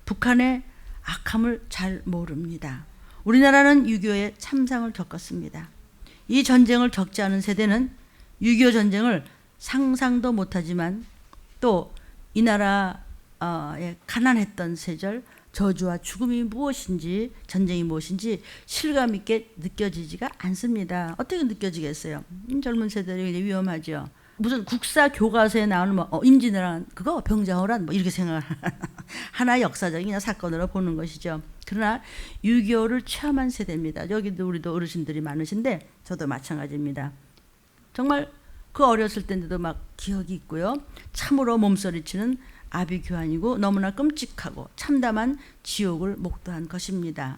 북한의 악함을 잘 모릅니다. 우리나라는 6.25의 참상을 겪었습니다. 이 전쟁을 겪지 않은 세대는 6.25 전쟁을 상상도 못하지만 또 이 나라에 가난했던 시절 저주와 죽음이 무엇인지 전쟁이 무엇인지 실감 있게 느껴지지가 않습니다. 어떻게 느껴지겠어요? 젊은 세대들이 위험하죠. 무슨 국사 교과서에 나오는 뭐 임진왜란 그거 병자호란 뭐 이렇게 생각 하나의 역사적인 사건으로 보는 것이죠. 그러나 6.25를 체험한 세대입니다. 여기도 우리도 어르신들이 많으신데 저도 마찬가지입니다. 정말 그 어렸을 때인데도 막 기억이 있고요. 참으로 몸서리치는 아비규환이고 너무나 끔찍하고 참담한 지옥을 목도한 것입니다.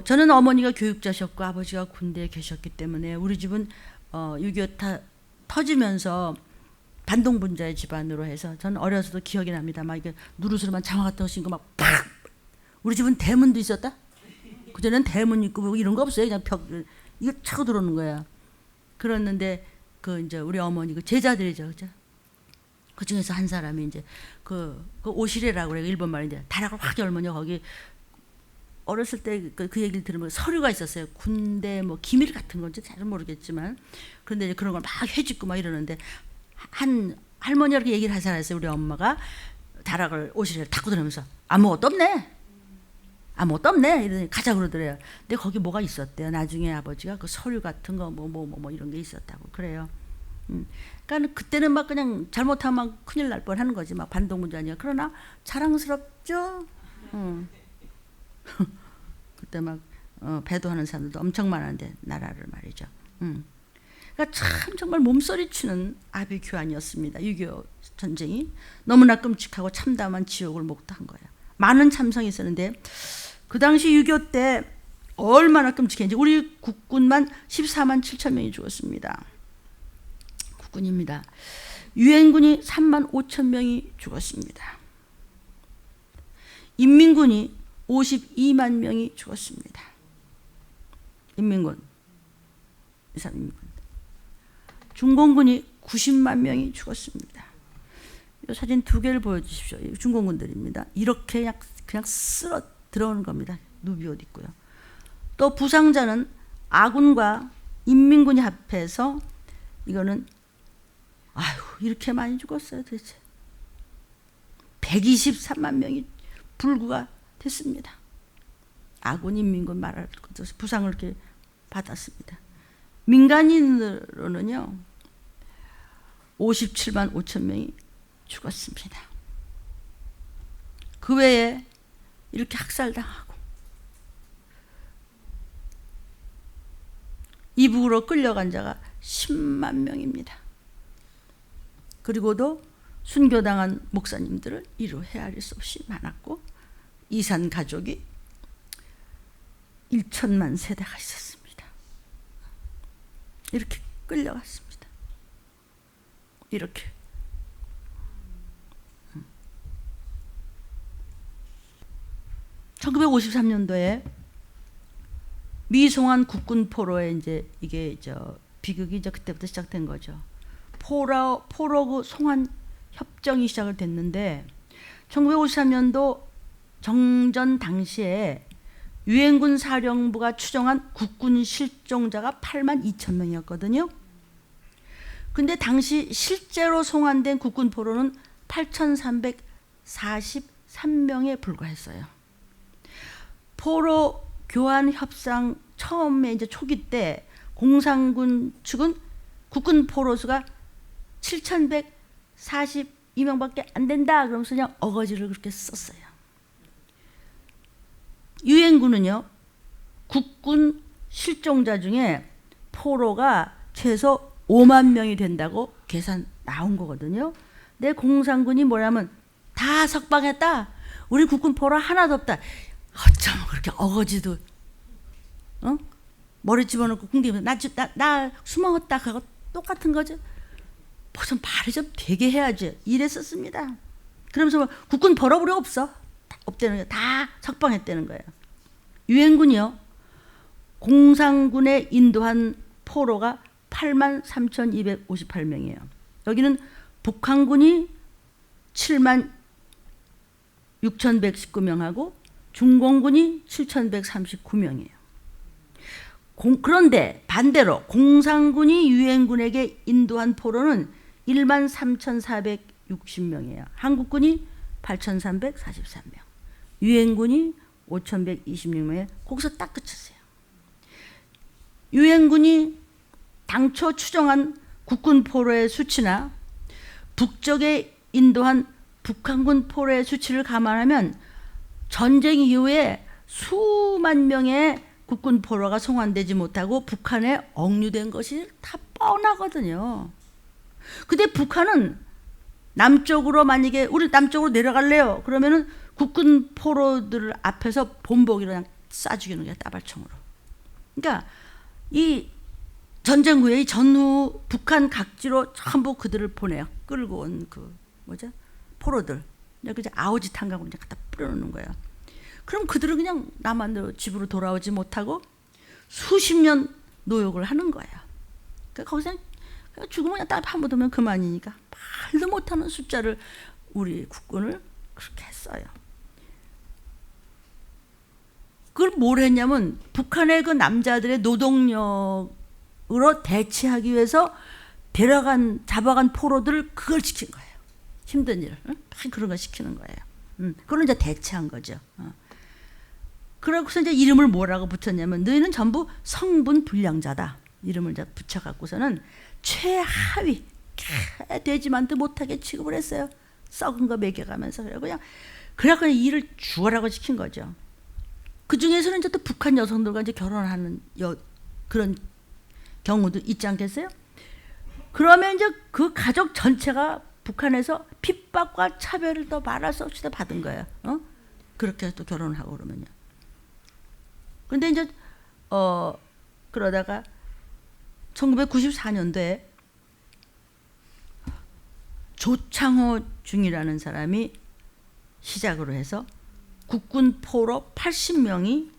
저는 어머니가 교육자셨고 아버지가 군대에 계셨기 때문에 우리 집은 6.25 다 터지면서 반동분자의 집안으로 해서 저는 어려서도 기억이 납니다. 막 이게 누르스름한 장화 같은 거 신고 막 팍! 우리 집은 대문도 있었다? 그전에는 대문 있고 뭐 이런 거 없어요. 그냥 벽 이거 차고 들어오는 거야. 그랬는데 그 이제 우리 어머니 그 제자들이죠, 그죠? 그 중에서 한 사람이 이제 그 오시레라고 그래요. 일본 말인데 다락을 확 열면요 거기 어렸을 때 그 얘기를 들으면 서류가 있었어요. 군대 뭐 기밀 같은 건지 잘 모르겠지만 그런데 이제 그런 걸 막 해짓고 막 이러는데 한 할머니가 이렇게 얘기를 하잖아요. 우리 엄마가 다락을 오시레를 타고 들으면서 아무것도 없네. 아무것도 없네. 이러더니 가자 그러더래요. 근데 거기 뭐가 있었대요. 나중에 아버지가 그 서류 같은 거 뭐 이런 게 있었다고 그래요. 그러니까 그때는 막 그냥 잘못하면 막 큰일 날 뻔하는 거지. 막 반동분자니까. 그러나 자랑스럽죠. 그때 막 배도하는 사람들도 엄청 많은데 나라를 말이죠. 그러니까 참 정말 몸서리치는 아비규환이었습니다. 6.25 전쟁이 너무나 끔찍하고 참담한 지옥을 목도한 거예요. 많은 참상이 있었는데 그 당시 6.25 때 얼마나 끔찍했는지 우리 국군만 14만 7천 명이 죽었습니다. 국군입니다. 유엔군이 3만 5천 명이 죽었습니다. 인민군이 52만 명이 죽었습니다. 인민군. 중공군이 90만 명이 죽었습니다. 이 사진 두 개를 보여주십시오. 중공군들입니다. 이렇게 그냥 쓸어 들어오는 겁니다. 누비 옷 입고요. 또 부상자는 아군과 인민군이 합해서 이거는 아유 이렇게 많이 죽었어요 도대체. 123만 명이 불구가 됐습니다. 아군 인민군 말할 것 없이 부상을 이렇게 받았습니다. 민간인으로는요 57만 5천 명이 죽었습니다. 그 외에 이렇게 학살당하고 이북으로 끌려간 자가 10만 명입니다. 그리고도 순교당한 목사님들을 이루 헤아릴 수 없이 많았고 이산 가족이 1천만 세대가 있었습니다. 이렇게 끌려갔습니다. 이렇게. 1953년도에 미송한 국군 포로에 이제 이게 비극이 이제 그때부터 시작된 거죠. 포로 그 송환 협정이 시작을 됐는데 1953년도 정전 당시에 유엔군 사령부가 추정한 국군 실종자가 8만 2천 명이었거든요. 근데 당시 실제로 송환된 국군 포로는 8,343명에 불과했어요. 포로 교환 협상 처음에 이제 초기 때 공산군 측은 국군 포로 수가 7,142명밖에 안 된다 그러면서 그냥 어거지를 그렇게 썼어요. 유엔군은요, 국군 실종자 중에 포로가 최소 5만 명이 된다고 계산 나온 거거든요. 내 공산군이 뭐냐면 다 석방했다. 우리 국군 포로 하나도 없다. 어쩜 그렇게 어거지도 머리 집어넣고 궁디면 나 숨어갔다 그거 똑같은 거죠. 무슨 말을 좀 되게 해야지. 이랬었습니다. 그러면서 국군 포로 우리 없다는 거예요. 다 석방했다는 거예요. 유엔군이요, 공산군에 인도한 포로가 8만 3,258명이에요. 여기는 북한군이 7만 6,119명하고 중공군이 7,139명이에요. 그런데 반대로 공산군이 유엔군에게 인도한 포로는 1만 3,460명이에요. 한국군이 8,343명, 유엔군이 5,126명에 거기서 딱 그쳤어요. 유엔군이 당초 추정한 국군 포로의 수치나 북쪽에 인도한 북한군 포로의 수치를 감안하면 전쟁 이후에 수만 명의 국군 포로가 송환되지 못하고 북한에 억류된 것이 다 뻔하거든요. 근데 북한은 남쪽으로 만약에 우리 남쪽으로 내려갈래요. 그러면은 국군 포로들 앞에서 본보기로 그냥 쏴 죽이는 게 따발총으로. 그러니까 이 전쟁 후에 이 전후 북한 각지로 전부 그들을 보내요. 끌고 온 그 포로들. 그냥 아우지 탄강으로 그냥 갖다 뿌려놓는 거예요. 그럼 그들은 그냥 남한으로 집으로 돌아오지 못하고 수십 년 노역을 하는 거예요. 그러니까 거기서 그냥 죽으면 그냥 딱 한 번 두면 그만이니까 말도 못하는 숫자를 우리 국군을 그렇게 했어요. 그걸 뭘 했냐면 북한의 그 남자들의 노동력으로 대체하기 위해서 잡아간 포로들을 그걸 시킨 거예요. 힘든 일을 그런 걸 시키는 거예요. 그걸 이제 대체한 거죠. 그러고서 이제 이름을 뭐라고 붙였냐면 너희는 전부 성분 불량자다. 이름을 이제 붙여갖고서는 최하위 되지만도 못하게 취급을 했어요. 썩은 거 먹여가면서 그래갖고 일을 죽어라고 시킨 거죠. 그 중에서는 이제 또 북한 여성들과 이제 결혼하는 그런 경우도 있지 않겠어요? 그러면 이제 그 가족 전체가 북한에서 핍박과 차별을 더 말할 수 없이 받은 거예요. 그렇게 또 결혼을 하고 그러면요. 근데 이제 그러다가 1994년도에 조창호 중이라는 사람이 시작으로 해서 국군 포로 80명이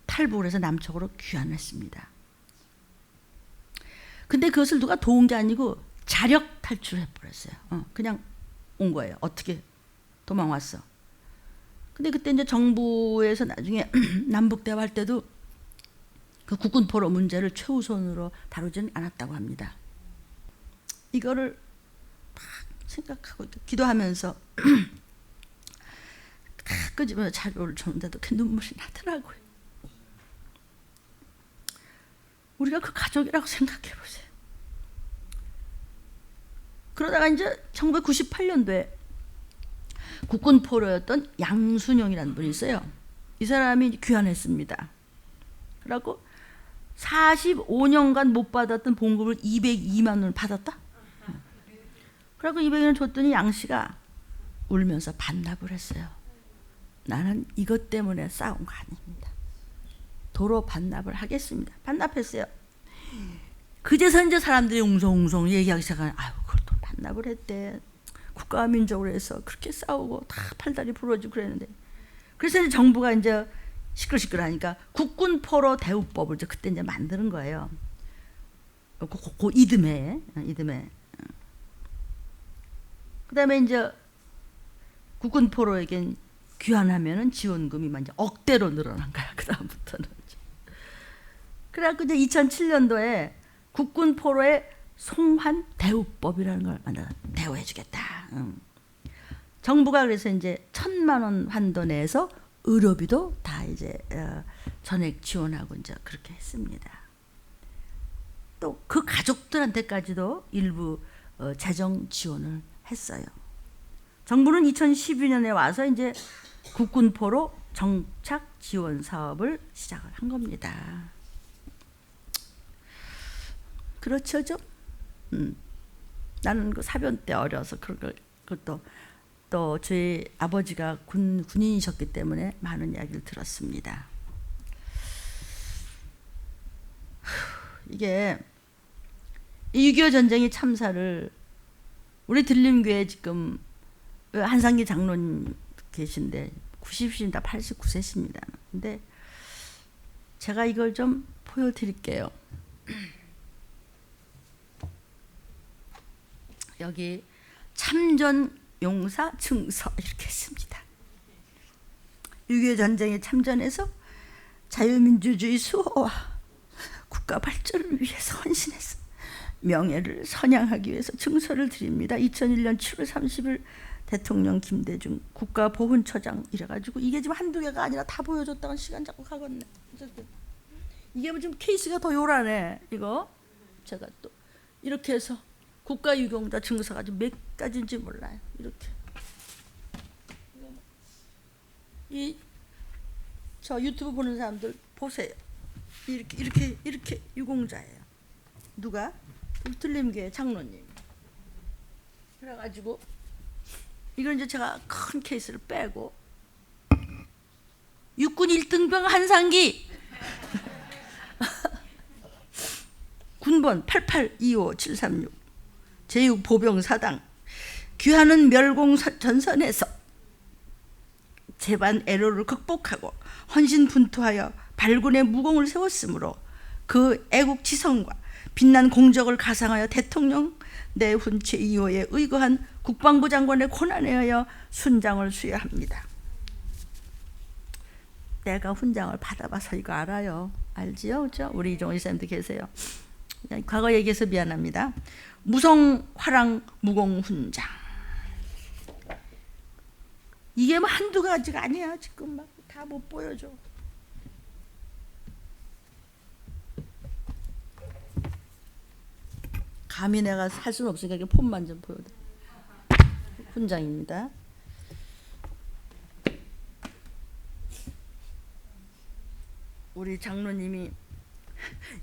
탈북을 해서 남쪽으로 귀환했습니다. 근데 그것을 누가 도운 게 아니고 자력 탈출해버렸어요. 그냥 온 거예요. 어떻게 도망왔어. 근데 그때 이제 정부에서 나중에 남북 대화할 때도 그 국군 포로 문제를 최우선으로 다루지는 않았다고 합니다. 이거를 막 생각하고 기도하면서 끄집어 자료를 줬는데도 그 눈물이 나더라고요. 우리가 그 가족이라고 생각해 보세요. 그러다가 이제 1998년도에 국군 포로였던 양순영이라는 분이 있어요. 이 사람이 귀환했습니다. 그래갖고 45년간 못 받았던 봉급을 202만 원을 받았다. 그래갖고 200원 줬더니 양 씨가 울면서 반납을 했어요. 나는 이것 때문에 싸운 거 아닙니다. 도로 반납을 하겠습니다. 반납했어요. 그제서 이제 사람들이 웅성웅성 얘기하기 시작하는, 아유, 그걸 또 반납을 했대. 국가와 민족을 해서 그렇게 싸우고 다 팔다리 부러지고 그랬는데. 그래서 이제 정부가 이제 시끌시끌하니까 국군 포로 대우법을 그때 이제 만드는 거예요. 그 이듬해. 그다음에 이제 국군 포로에겐 귀환하면은 지원금이 이제 억대로 늘어난 거야. 그 다음부터는. 그래갖고 이제 2007년도에 국군 포로의 송환 대우법이라는 걸 만들어 대우해주겠다. 정부가 그래서 이제 1,000만 원 한도 내에서 의료비도 다 이제 전액 지원하고 이제 그렇게 했습니다. 또 그 가족들한테까지도 일부 재정 지원을 했어요. 정부는 2012년에 와서 이제 국군 포로 정착 지원 사업을 시작을 한 겁니다. 그렇죠, 좀. 나는 그 사변 때 어려서 그것도 또 저희 아버지가 군인이셨기 때문에 많은 이야기를 들었습니다. 이게 6.25 전쟁의 참사를 우리 들림교회 지금 한상기 장로님 계신데 90세입니다. 89세십니다. 근데 제가 이걸 좀 보여드릴게요. 여기 참전 용사 증서 이렇게 했습니다. 6.25 전쟁에 참전해서 자유민주주의 수호와 국가 발전을 위해서 헌신해서 명예를 선양하기 위해서 증서를 드립니다. 2001년 7월 30일 대통령 김대중 국가보훈처장 이래가지고 이게 지금 한두 개가 아니라 다 보여줬다가 시간 자꾸 가겠네. 이게 뭐 좀 케이스가 더 요란해. 이거 제가 또 이렇게 해서 국가유공자 증서가 지금 몇 가지인지 몰라요. 이렇게 저 유튜브 보는 사람들 보세요. 이렇게 유공자예요. 누가? 들림교회 장로님. 그래가지고 이걸 이제 제가 큰 케이스를 빼고 육군 1등병 한상기 군번 8825736 제6보병사당 귀하는 멸공 전선에서 재반 애로를 극복하고 헌신분투하여 발군의 무공을 세웠으므로 그 애국지성과 빛난 공적을 가상하여 대통령 내훈 제2호에 의거한 국방부 장관의 권한에 의하여 훈장을 수여합니다. 내가 훈장을 받아봐서 이거 알아요. 알지요? 그렇죠? 우리 이종호 이사님도 계세요. 과거 얘기해서 미안합니다. 무성 화랑 무공 훈장. 이게 뭐 한두 가지가 아니야. 지금 막 다 못 보여줘. 감히 내가 할 수는 없으니까 이렇게 폰만 좀 보여드려. 훈장입니다. 우리 장로님이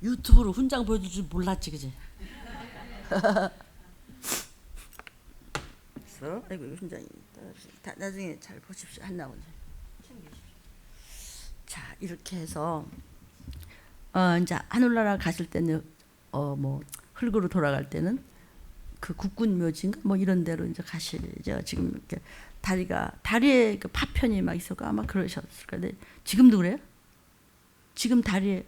유튜브로 훈장 보여줄 줄 몰랐지, 그지? 그래서 아이고 이거 훈장입니다. 나중에 잘 보십시오. 안 나오죠. 자, 이렇게 해서 이제 하늘나라 가실 때는 뭐 흙으로 돌아갈 때는 그 국군 묘지인가 뭐 이런 데로 이제 가시죠. 지금 이렇게 다리에 그 파편이 막 있었고 아마 그러셨을 건데 지금도 그래요? 지금 다리에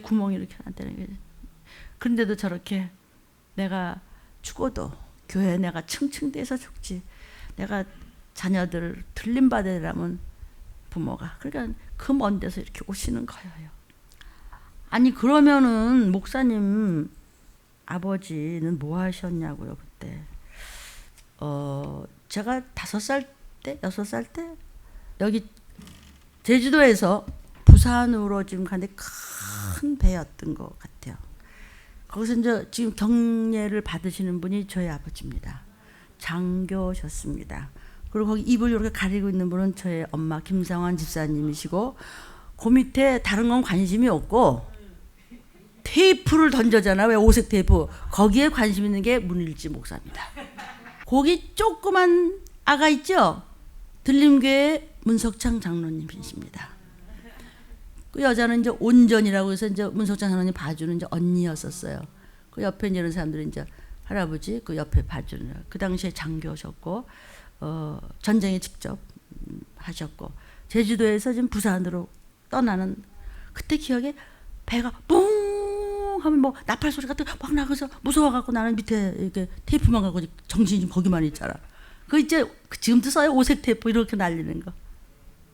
구멍이 이렇게 났다는 거죠. 그런데도 저렇게 내가 죽어도 교회에 내가 층층대서 죽지. 내가 자녀들 들림받으려면 부모가 그러니까 그 먼 데서 이렇게 오시는 거예요. 아니 그러면은 목사님 아버지는 뭐 하셨냐고요 그때. 제가 5살 때 6살 때 여기 제주도에서 부산으로 지금 가는데 큰 배였던 것 같아요. 거기서 이제 지금 경례를 받으시는 분이 저희 아버지입니다. 장교셨습니다. 그리고 거기 입을 이렇게 가리고 있는 분은 저희 엄마 김상환 집사님이시고 그 밑에 다른 건 관심이 없고 테이프를 던져잖아. 왜 오색 테이프. 거기에 관심 있는 게 문일지 목사입니다. 거기 조그만 아가 있죠? 들림교회 문석창 장로님이십니다. 그 여자는 이제 온전이라고 해서 이제 문석창 장로님 봐주는 이제 언니였었어요. 그 옆에 이런 사람들이 이제 할아버지 그 옆에 봐주는 그 당시에 장교셨고 전쟁에 직접 하셨고 제주도에서 지금 부산으로 떠나는 그때 기억에 배가 뿡 하면 뭐 나팔 소리 같은 거 막 나가서 무서워갖고 나는 밑에 이렇게 테이프만 갖고 정신이 좀 거기만 있잖아. 그 이제 지금도 써요. 오색 테이프 이렇게 날리는 거.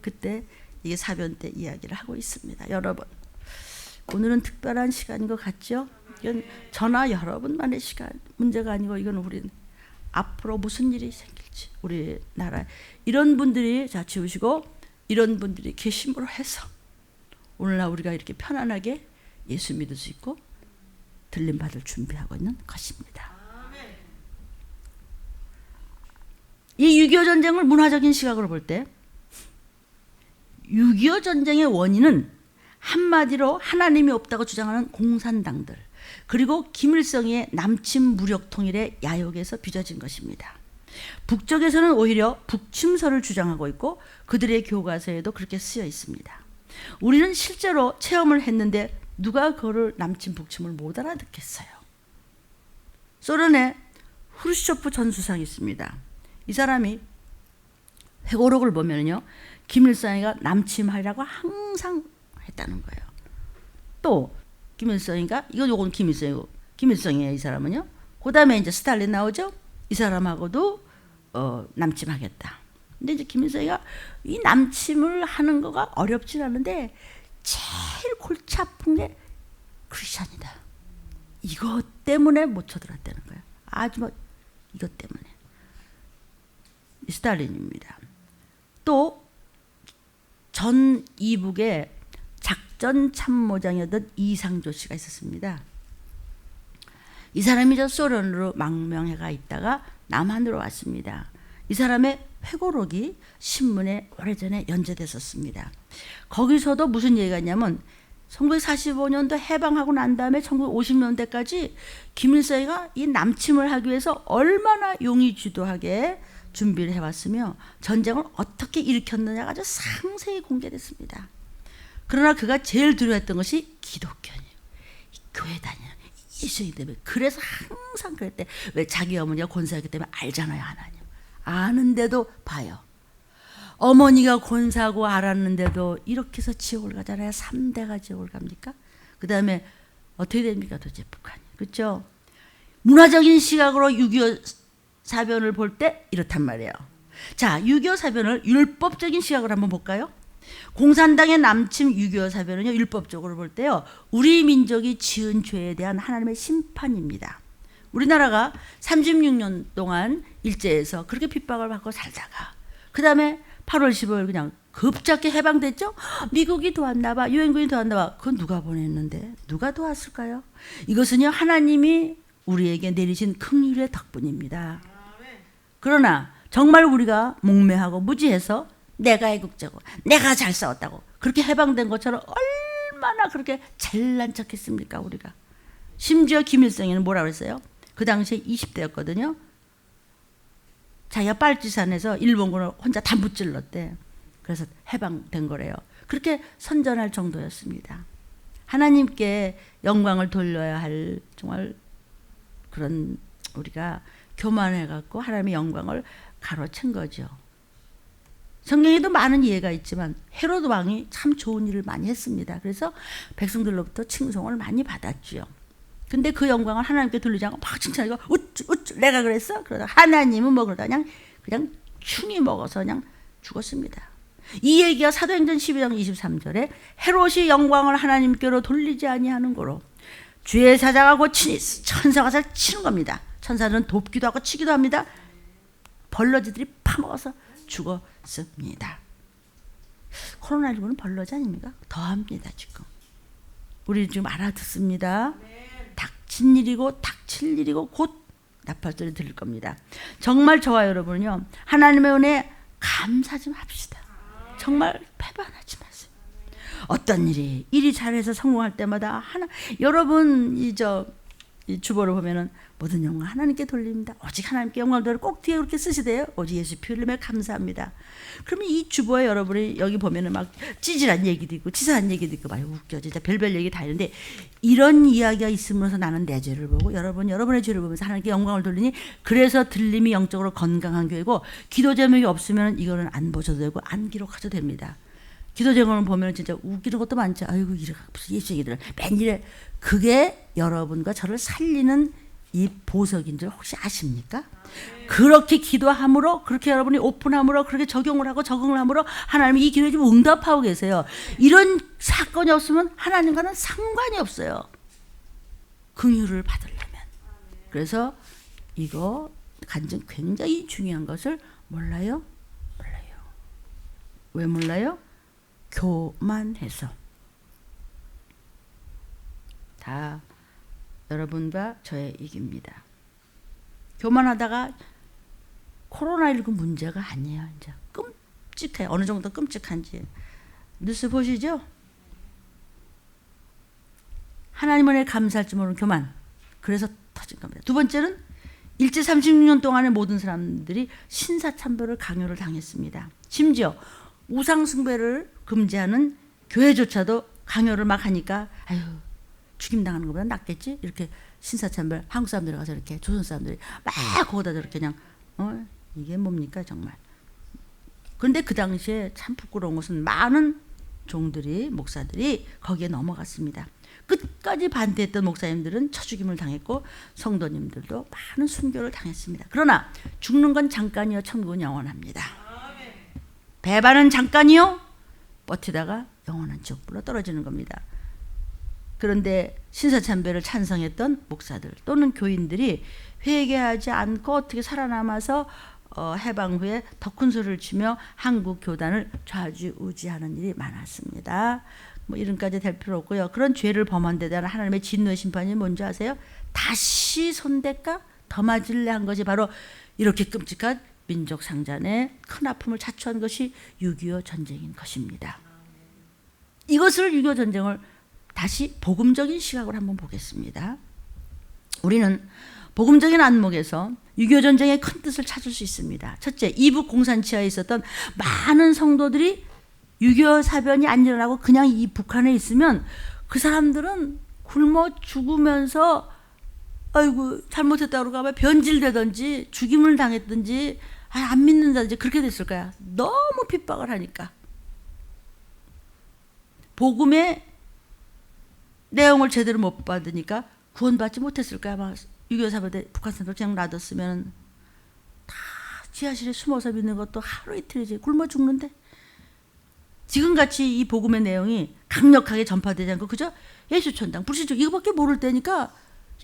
그때 이게 사변 때 이야기를 하고 있습니다. 여러분 오늘은 특별한 시간인 것 같죠? 이건 저나 여러분만의 시간 문제가 아니고 이건 우리는 앞으로 무슨 일이 생길지 우리나라 이런 분들이 자 지우시고 이런 분들이 계심으로 해서 오늘날 우리가 이렇게 편안하게 예수 믿을 수 있고 들림 받을 준비하고 있는 것입니다. 이 6.25 전쟁을 문화적인 시각으로 볼 때 6.25 전쟁의 원인은 한마디로 하나님이 없다고 주장하는 공산당들 그리고 김일성의 남침 무력 통일의 야욕에서 빚어진 것입니다. 북쪽에서는 오히려 북침설을 주장하고 있고 그들의 교과서에도 그렇게 쓰여 있습니다. 우리는 실제로 체험을 했는데 누가 그거를 남침 북침을 못 알아듣겠어요. 소련의 후르쇼프 전 수상이 있습니다. 이 사람이 회고록을 보면요 김일성이가 남침하려고 항상 했다는 거예요. 또 김일성이가 요건 김일성이고 김일성이에요. 이 사람은요. 그 다음에 이제 스탈린 나오죠. 이 사람하고도 남침하겠다. 근데 이제 김일성이가 이 남침을 하는 거가 어렵진 않은데 제일 골치 아픈 게 크리스천이다. 이것 때문에 못 쳐들었다는 거예요. 아주 뭐 이것 때문에. 스탈린입니다. 또 전 이북의 작전 참모장이었던 이상조 씨가 있었습니다. 이 사람이 저 소련으로 망명해가 있다가 남한으로 왔습니다. 이 사람의 회고록이 신문에 오래전에 연재됐었습니다. 거기서도 무슨 얘기가 있냐면 1945년도 해방하고 난 다음에 1950년대까지 김일성이가 이 남침을 하기 위해서 얼마나 용의주도하게 준비를 해왔으며 전쟁을 어떻게 일으켰느냐가 아주 상세히 공개됐습니다. 그러나 그가 제일 두려워했던 것이 기독교예요. 교회 다녀요. 예수님 때문에. 그래서 항상 그랬대. 왜 자기 어머니가 권사였기 때문에 알잖아요. 하나님. 아는데도 봐요. 어머니가 권사고 알았는데도 이렇게 해서 지옥을 가잖아요. 3대가 지옥을 갑니까? 그 다음에 어떻게 됩니까? 도대체 북한이. 그렇죠? 문화적인 시각으로 6.25 사변을 볼 때 이렇단 말이에요. 자, 6.25 사변을 율법적인 시각으로 한번 볼까요? 공산당의 남침 6.25 사변은요, 율법적으로 볼 때요, 우리 민족이 지은 죄에 대한 하나님의 심판입니다. 우리나라가 36년 동안 일제에서 그렇게 핍박을 받고 살다가 그 다음에 8월 15일 그냥 급작게 해방됐죠? 미국이 도왔나 봐. 유엔군이 도왔나 봐. 그건 누가 보냈는데? 누가 도왔을까요? 이것은요, 하나님이 우리에게 내리신 긍휼의 덕분입니다. 그러나 정말 우리가 목매하고 무지해서 내가 애국자고 내가 잘 싸웠다고 그렇게 해방된 것처럼 얼마나 그렇게 잘난 척했습니까 우리가. 심지어 김일성이는 뭐라고 했어요? 그 당시에 20대였거든요. 자기가 빨치산에서 일본군을 혼자 다 무찔렀대. 그래서 해방된 거래요. 그렇게 선전할 정도였습니다. 하나님께 영광을 돌려야 할 정말 그런 우리가 교만해갖고 하나님의 영광을 가로챈 거죠. 성경에도 많은 예가 있지만 헤로드 왕이 참 좋은 일을 많이 했습니다. 그래서 백성들로부터 칭송을 많이 받았죠. 근데 그 영광을 하나님께 돌리지 않고 막 칭찬하고 우쭈 내가 그랬어? 그러다 하나님은 뭐 그러다 그냥 충이 먹어서 그냥 죽었습니다. 이 얘기가 사도행전 12장 23절에 헤롯이 영광을 하나님께로 돌리지 아니하는 거로 주의 사자가 곧 친히 천사가 잘 치는 겁니다. 천사는 돕기도 하고 치기도 합니다. 벌러지들이 파먹어서 죽었습니다. 코로나19는 벌러지 아닙니까? 더합니다 지금. 우리 지금 알아듣습니다. 닥친 일이고 닥칠 일이고 곧 나팔소리 들릴 겁니다. 정말 저와 여러분은요, 하나님의 은혜에 감사 좀 합시다. 정말 패반하지 마세요. 어떤 일이 잘해서 성공할 때마다 여러분 이 주보를 보면은 모든 영광 하나님께 돌립니다. 오직 하나님께 영광을 돌려 꼭 뒤에 그렇게 쓰시대요. 오직 예수 피 흘림에 감사합니다. 그러면 이 주보에 여러분이 여기 보면은 막 찌질한 얘기도 있고 치사한 얘기도 있고 막 웃겨 진짜 별별 얘기 다 있는데 이런 이야기가 있으면서 나는 내 죄를 보고 여러분의 죄를 보면서 하나님께 영광을 돌리니 그래서 들림이 영적으로 건강한 교회고 기도 제목이 없으면 이거는 안 보셔도 되고 안 기록하셔도 됩니다. 기도 제목을 보면 진짜 웃기는 것도 많죠. 아이고 이래 무슨 예수 얘기들 맨일에 그게 여러분과 저를 살리는 이 보석인 줄 혹시 아십니까? 그렇게 기도함으로 그렇게 여러분이 오픈함으로 그렇게 적용을 하고 적응을 함으로 하나님이 이 기도에 좀 응답하고 계세요. 이런 사건이 없으면 하나님과는 상관이 없어요. 긍휼을 받으려면. 그래서 이거 간증 굉장히 중요한 것을 몰라요? 몰라요. 왜 몰라요? 교만해서. 다 여러분과 저의 얘기입니다. 교만하다가 코로나19 문제가 아니에요. 이제 끔찍해요. 어느 정도 끔찍한지. 뉴스 보시죠? 하나님 은혜에 감사할 줄 모르는 교만. 그래서 터진 겁니다. 두 번째는 일제 36년 동안의 모든 사람들이 신사참배를 강요를 당했습니다. 심지어 우상숭배를 금지하는 교회조차도 강요를 막 하니까 아유 죽임당하는 것보다 낫겠지? 이렇게 신사참배 한국 사람들이 가서 이렇게 조선 사람들이 막 거기다 저렇게 그냥 이게 뭡니까 정말. 그런데 그 당시에 참 부끄러운 것은 많은 종들이 목사들이 거기에 넘어갔습니다. 끝까지 반대했던 목사님들은 쳐죽임을 당했고 성도님들도 많은 순교를 당했습니다. 그러나 죽는 건 잠깐이요 천국은 영원합니다. 배반은 잠깐이요 버티다가 영원한 지옥불로 떨어지는 겁니다. 그런데 신사참배를 찬성했던 목사들 또는 교인들이 회개하지 않고 어떻게 살아남아서 해방 후에 더 큰 소리를 치며 한국 교단을 좌지우지하는 일이 많았습니다. 뭐 이름까지 될 필요 없고요. 그런 죄를 범한 데 대한 하나님의 진노의 심판이 뭔지 아세요? 다시 손댈까? 더 맞을래 한 것이 바로 이렇게 끔찍한 민족 상잔의 큰 아픔을 자초한 것이 6.25 전쟁인 것입니다. 이것을 6.25 전쟁을 다시 복음적인 시각으로 한번 보겠습니다. 우리는 복음적인 안목에서 6.25 전쟁의 큰 뜻을 찾을 수 있습니다. 첫째, 이북 공산치하에 있었던 많은 성도들이 6.25 사변이 안 일어나고 그냥 이 북한에 있으면 그 사람들은 굶어 죽으면서 아이고 잘못했다고 그러고 변질되든지 죽임을 당했든지 안 믿는다든지 그렇게 됐을 거야. 너무 핍박을 하니까. 복음의 내용을 제대로 못 받으니까 구원받지 못했을 거야. 아마 6.25 사변 때 북한 사람들 그냥 놔뒀으면 다 지하실에 숨어서 믿는 것도 하루 이틀이지 굶어 죽는데 지금같이 이 복음의 내용이 강력하게 전파되지 않고 그저 예수천당 불신족 이거밖에 모를 때니까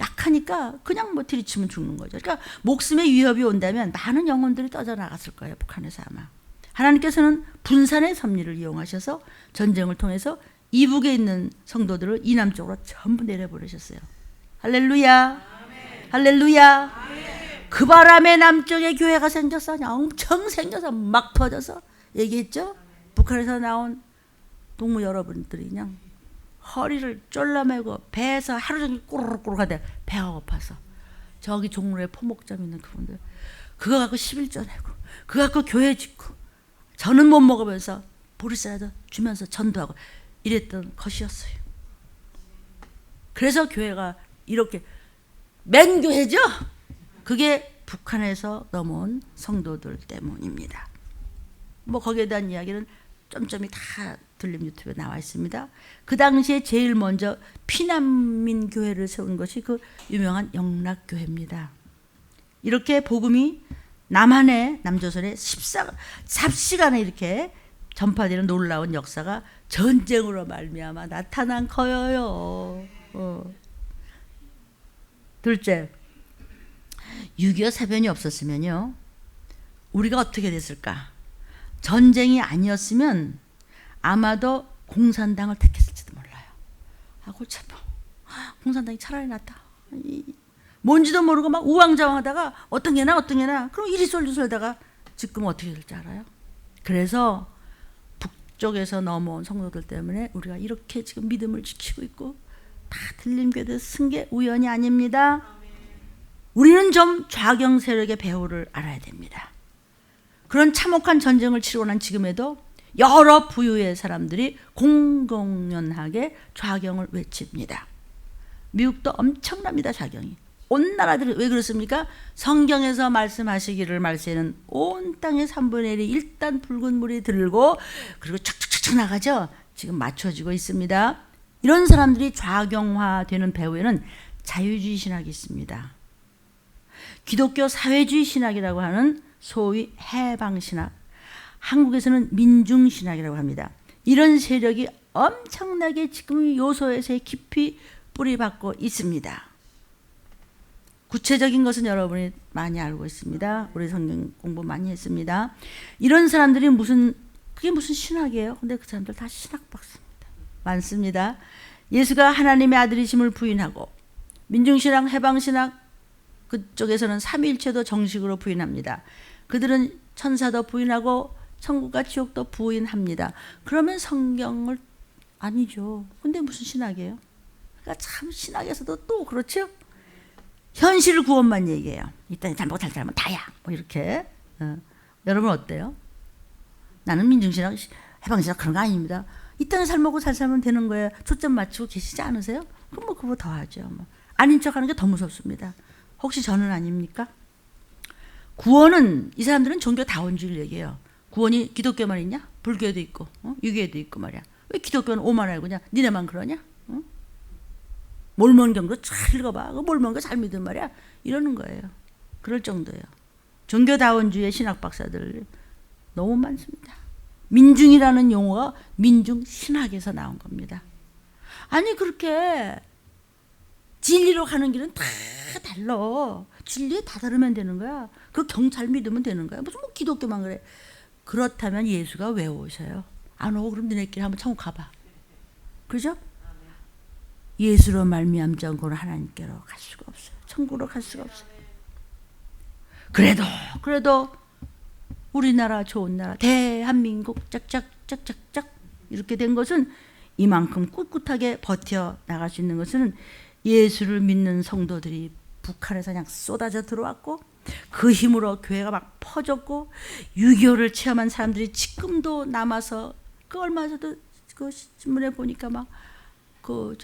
약하니까 그냥 뭐 들이치면 죽는 거죠. 그러니까 목숨의 위협이 온다면 많은 영혼들이 떠져나갔을 거예요. 북한에서 아마. 하나님께서는 분산의 섭리를 이용하셔서 전쟁을 통해서 이북에 있는 성도들을 이남 쪽으로 전부 내려보내셨어요. 할렐루야. 아멘. 할렐루야. 아멘. 그 바람에 남쪽에 교회가 생겼어. 엄청 생겨서 막 퍼져서 얘기했죠. 북한에서 나온 동무 여러분들이 그냥 허리를 쫄라매고 배에서 하루 종일 꼬르륵꼬르륵 하대 배가 고파서 저기 종로에 포목점 있는 그분들 그거 갖고 11조 내고 그거 갖고 교회 짓고 저는 못 먹으면서 보리쌀도 주면서 전도하고 이랬던 것이었어요. 그래서 교회가 이렇게 맨교회죠. 그게 북한에서 넘어온 성도들 때문입니다. 뭐 거기에 대한 이야기는 점점이 다 들림 유튜브에 나와 있습니다. 그 당시에 제일 먼저 피난민 교회를 세운 것이 그 유명한 영락교회입니다. 이렇게 복음이 남한의 남조선에 14시간에 이렇게 전파되는 놀라운 역사가 전쟁으로 말미암아 나타난 거예요. 둘째, 6.25 사변이 없었으면요 우리가 어떻게 됐을까? 전쟁이 아니었으면 아마도 공산당을 택했을지도 몰라요. 하고 참 공산당이 차라리 낫다. 뭔지도 모르고 막 우왕좌왕하다가 어떤 게나 그럼 이리 쏠리다가 지금 어떻게 될지 알아요? 그래서 북쪽에서 넘어온 성도들 때문에 우리가 이렇게 지금 믿음을 지키고 있고 다 들림교대 쓴 게 우연이 아닙니다. 우리는 좀 좌경 세력의 배후를 알아야 됩니다. 그런 참혹한 전쟁을 치르고 난 지금에도 여러 부류의 사람들이 공공연하게 좌경을 외칩니다. 미국도 엄청납니다. 좌경이. 온 나라들이 왜 그렇습니까? 성경에서 말씀하시기를 말세는 온 땅의 3분의 1이 일단 붉은 물이 들고 그리고 척척척척 나가죠. 지금 맞춰지고 있습니다. 이런 사람들이 좌경화되는 배후에는 자유주의 신학이 있습니다. 기독교 사회주의 신학이라고 하는 소위 해방신학, 한국에서는 민중신학이라고 합니다. 이런 세력이 엄청나게 지금 요소에서 깊이 뿌리박고 있습니다. 구체적인 것은 여러분이 많이 알고 있습니다. 우리 성경 공부 많이 했습니다. 이런 사람들이 그게 무슨 신학이에요? 근데 그 사람들 다 신학 박사입니다. 많습니다. 예수가 하나님의 아들이심을 부인하고 민중신학, 해방신학 그쪽에서는 삼위일체도 정식으로 부인합니다. 그들은 천사도 부인하고 천국과 지옥도 부인합니다. 그러면 성경을 아니죠. 근데 무슨 신학이에요? 그러니까 참 신학에서도 또 그렇죠. 현실 구원만 얘기해요. 일단 잘못 잘못 다야. 뭐 이렇게. 여러분 어때요? 나는 민중신학, 해방신학 그런 거 아닙니다. 이 땅에 살 먹고 잘 살면 되는 거예요. 초점 맞추고 계시지 않으세요? 그럼 뭐 그거 더 하죠. 뭐. 아닌 척하는 게 더 무섭습니다. 혹시 저는 아닙니까? 구원은 이 사람들은 종교다원주의를 얘기해요. 구원이 기독교만 있냐? 불교에도 있고 유교에도 있고 말이야. 왜 기독교는 오만 알고 그냥 니네만 그러냐? 몰몬경도 잘 읽어봐. 몰몬경 잘 믿은 말이야. 이러는 거예요. 그럴 정도예요. 종교다원주의의 신학 박사들 너무 많습니다. 민중이라는 용어가 민중신학에서 나온 겁니다. 아니 그렇게 진리로 가는 길은 다 달라. 진리에 다 다르면 되는 거야. 그 경찰 믿으면 되는 거야. 무슨 뭐 기독교만 그래. 그렇다면 예수가 왜 오셔요? 안 오고 그럼 너네끼리 한번 천국 가봐. 그죠? 예수로 말미암지 않고는 하나님께로 갈 수가 없어요. 천국으로 갈 수가 없어요. 그래도 우리나라 좋은 나라 대한민국 짝짝짝짝짝 이렇게 된 것은 이만큼 꿋꿋하게 버텨 나갈 수 있는 것은 예수를 믿는 성도들이 북한에서 그냥 쏟아져 들어왔고 그 힘으로 교회가 막 퍼졌고 6.25를 체험한 사람들이 지금도 남아서 그 얼마 전에도 그 신문에 보니까 막 그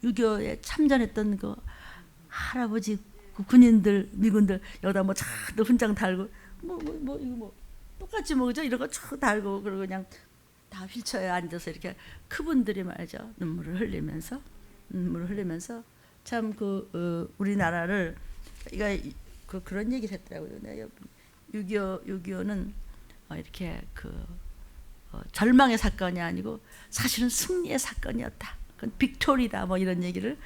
6.25에 참전했던 그 할아버지 그 군인들 미군들 여기다 뭐 잔뜩 훈장 달고 뭐 똑같이 뭐 그죠 이런 거 쭉 달고 그리고 그냥 다 휠체어에 앉아서 이렇게 그분들이 말이죠 눈물을 흘리면서 참 그 우리나라를 그런 얘기를 했더라고요. 6.25는 이렇게 절망의 사건이 아니고 사실은 승리의 사건이었다. 그건 빅토리다 뭐 이런 얘기를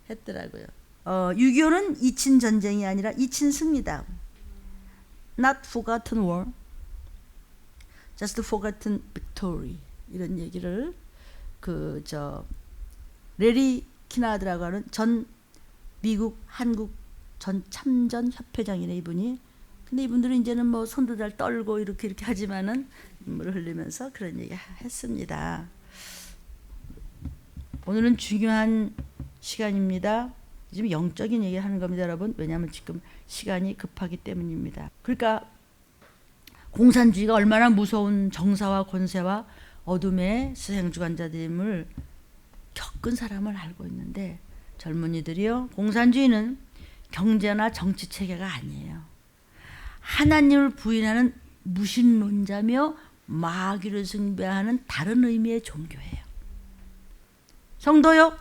했더라고요. 6.25는 잊힌 전쟁이 아니라 잊힌 승리다. Not forgotten war, just forgotten victory 이런 얘기를 레리 키나드라고 하는 전 미국 한국 전 참전 협회장이네 이분이. 근데 이분들은 이제는 뭐 손도 잘 떨고 이렇게 하지만은 눈물을 흘리면서 그런 얘기 했습니다. 오늘은 중요한 시간입니다. 지금 영적인 얘기를 하는 겁니다, 여러분. 왜냐하면 지금 시간이 급하기 때문입니다. 그러니까 공산주의가 얼마나 무서운 정사와 권세와 어둠의 수행주관자됨을 겪은 사람을 알고 있는데 젊은이들이요. 공산주의는 경제나 정치 체계가 아니에요. 하나님을 부인하는 무신론자며 마귀를 숭배하는 다른 의미의 종교예요. 성도요.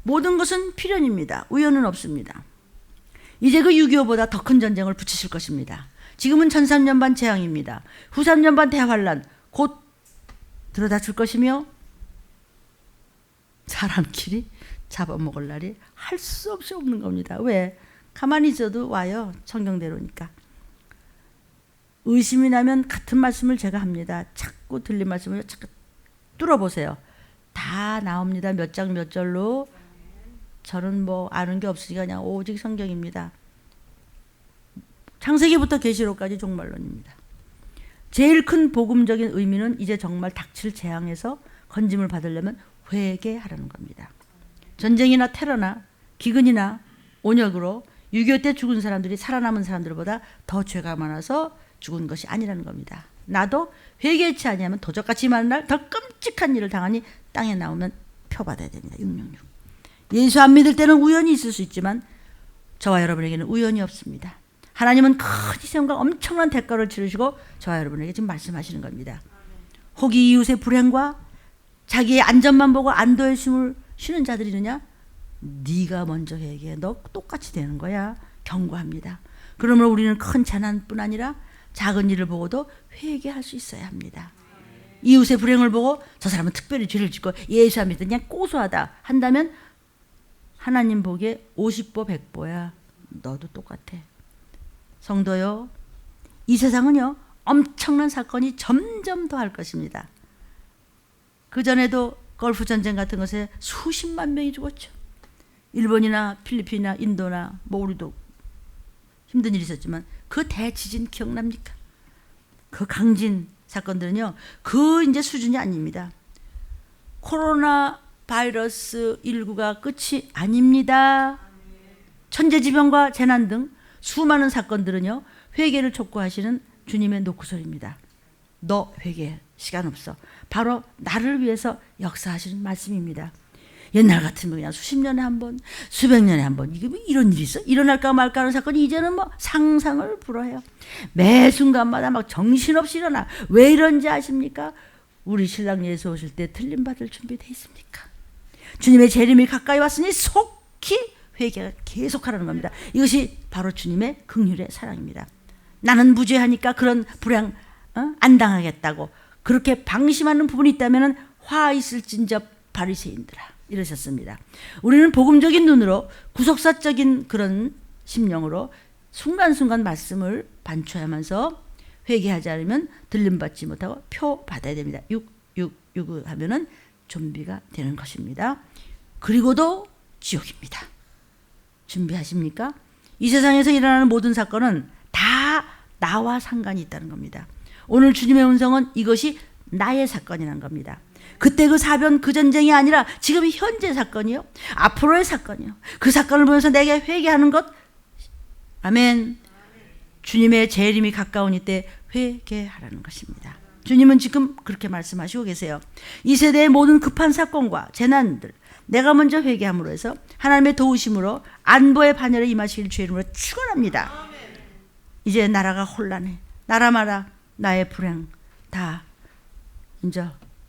모든 것은 필연입니다. 우연은 없습니다. 이제 그 6.25보다 더 큰 전쟁을 붙이실 것입니다. 지금은 1300년 재앙입니다. 후 3년반 대환란 곧 들어다 줄 것이며 사람끼리 잡아먹을 날이 할 수 없이 없는 겁니다. 왜? 가만히 있어도 와요. 성경대로니까. 의심이 나면 같은 말씀을 제가 합니다. 자꾸 들린 말씀을 자꾸 뚫어보세요. 다 나옵니다. 몇 장 몇 절로. 저는 뭐 아는 게 없으니까 그냥 오직 성경입니다. 창세기부터 계시록까지 종말론입니다. 제일 큰 복음적인 의미는 이제 정말 닥칠 재앙에서 건짐을 받으려면 회개하라는 겁니다. 전쟁이나 테러나 기근이나 온역으로 6.25 때 죽은 사람들이 살아남은 사람들보다 더 죄가 많아서 죽은 것이 아니라는 겁니다. 나도 회개치 아니하면 도적같이 많은 날 더 끔찍한 일을 당하니 땅에 나오면 표받아야 됩니다. 666. 예수 안 믿을 때는 우연이 있을 수 있지만 저와 여러분에게는 우연이 없습니다. 하나님은 큰 희생과 엄청난 대가를 치르시고 저와 여러분에게 지금 말씀하시는 겁니다. 혹이 이웃의 불행과 자기의 안전만 보고 안도의 숨을 쉬는 자들이 있느냐? 네가 먼저 회개해. 너 똑같이 되는 거야. 경고합니다. 그러므로 우리는 큰 재난뿐 아니라 작은 일을 보고도 회개할 수 있어야 합니다. 이웃의 불행을 보고 저 사람은 특별히 죄를 짓고 예수 안 믿으면 그냥 고소하다 한다면 하나님 보기에 50보 100보야. 너도 똑같아. 성도요, 이 세상은요 엄청난 사건이 점점 더 할 것입니다. 그전에도 걸프 전쟁 같은 것에 수십만 명이 죽었죠. 일본이나 필리핀이나 인도나 뭐 우리도 힘든 일이 있었지만 그 대지진 기억납니까? 그 강진 사건들은요 그 이제 수준이 아닙니다. 코로나 바이러스 19가 끝이 아닙니다. 천재지변과 재난 등 수많은 사건들은요 회개를 촉구하시는 주님의 노크소리입니다. 너 회개해. 시간 없어. 바로 나를 위해서 역사하시는 말씀입니다. 옛날 같으면 그냥 수십 년에 한 번, 수백 년에 한 번, 이게 뭐 이런 일이 있어? 일어날까 말까 하는 사건이 이제는 뭐 상상을 불허해요. 매 순간마다 막 정신없이 일어나. 왜 이런지 아십니까? 우리 신랑 예수 오실 때 틀림받을 준비되어 있습니까? 주님의 재림이 가까이 왔으니 속히 회개가 계속하라는 겁니다. 이것이 바로 주님의 긍휼의 사랑입니다. 나는 무죄하니까 그런 불행 안 당하겠다고 그렇게 방심하는 부분이 있다면 화 있을진저 바리새인들아 이러셨습니다. 우리는 복음적인 눈으로 구속사적인 그런 심령으로 순간순간 말씀을 반추하면서 회개하지 않으면 들림받지 못하고 표 받아야 됩니다. 6 하면은 좀비가 되는 것입니다. 그리고도 지옥입니다. 준비하십니까? 이 세상에서 일어나는 모든 사건은 다 나와 상관이 있다는 겁니다. 오늘 주님의 음성은 이것이 나의 사건이라는 겁니다. 그때 그 사변 그 전쟁이 아니라 지금 현재 사건이요. 앞으로의 사건이요. 그 사건을 보면서 내게 회개하는 것. 아멘. 주님의 재림이 가까우니 때 회개하라는 것입니다. 주님은 지금 그렇게 말씀하시고 계세요. 이 세대의 모든 급한 사건과 재난들 내가 먼저 회개함으로 해서 하나님의 도우심으로 안보의 반열에 임하시길 주의 이름으로 축원합니다. 이제 나라가 혼란해. 나라마다 나의 불행 다 이제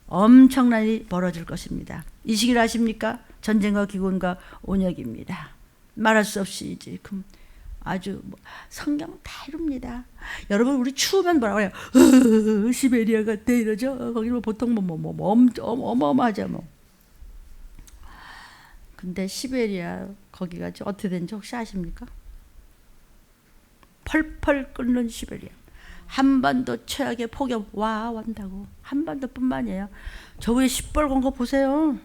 엄청난 일이 벌어질 것입니다. 이 시기를 아십니까? 전쟁과 기근과 온역입니다. 말할 수 없이 이제 아주 성경 다 이룹니다. 여러분 우리 추우면 뭐라고 해요? 시베리아 같아 이러죠. 거기 보통 어마어마하죠 뭐. 근데 시베리아 거기가 어떻게 되는지 혹시 아십니까? 펄펄 끓는 시베리아. 한반도 최악의 폭염 온다고. 한반도뿐만이에요. 저 위에 시뻘건 거 보세요.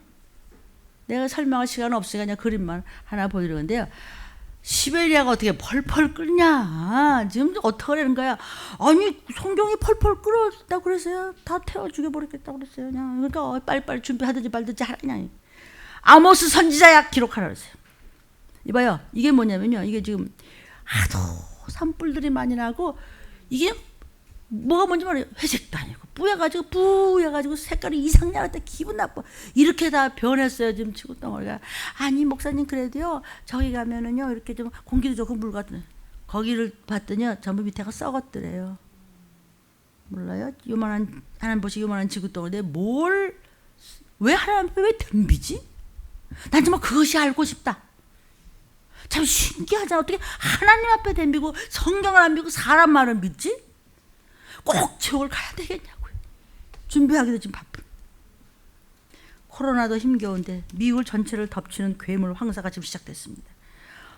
내가 설명할 시간 없으니까 그냥 그림만 하나 보여드리는데요. 시베리아가 어떻게 펄펄 끓냐? 지금 어떻게 하는 거야? 아니 성경이 펄펄 끓었다고 그랬어요. 다 태워 죽여버리겠다고 그랬어요. 그냥 그러니까 빨리빨리 준비하든지 말든지 하라 그냥. 아모스 선지자야 기록하라 그랬어요. 이봐요. 이게 뭐냐면요. 이게 지금 하도 산불들이 많이 나고 이게 뭐가 뭔지 말이에요. 회색도 아니고 뿌여가지고 색깔이 이상냐할 기분 나빠. 이렇게 다 변했어요. 지금 지구덩어리가. 아니 목사님 그래도요. 저기 가면은요 이렇게 좀 공기도 좋고 물 같은 거기를 봤더니요 전부 밑에가 썩었더래요. 몰라요? 요만한 하나님 보시기 요만한 지구덩어리인데 왜 하나님 앞에 왜 덤비지? 난 정말 그것이 알고 싶다. 참 신기하잖아. 어떻게 하나님 앞에 덤비고 성경을 안 믿고 사람 말을 믿지? 꼭 지옥을 가야 되겠냐고요. 준비하기도 지금 바쁜. 코로나도 힘겨운데 미국 전체를 덮치는 괴물 황사가 지금 시작됐습니다.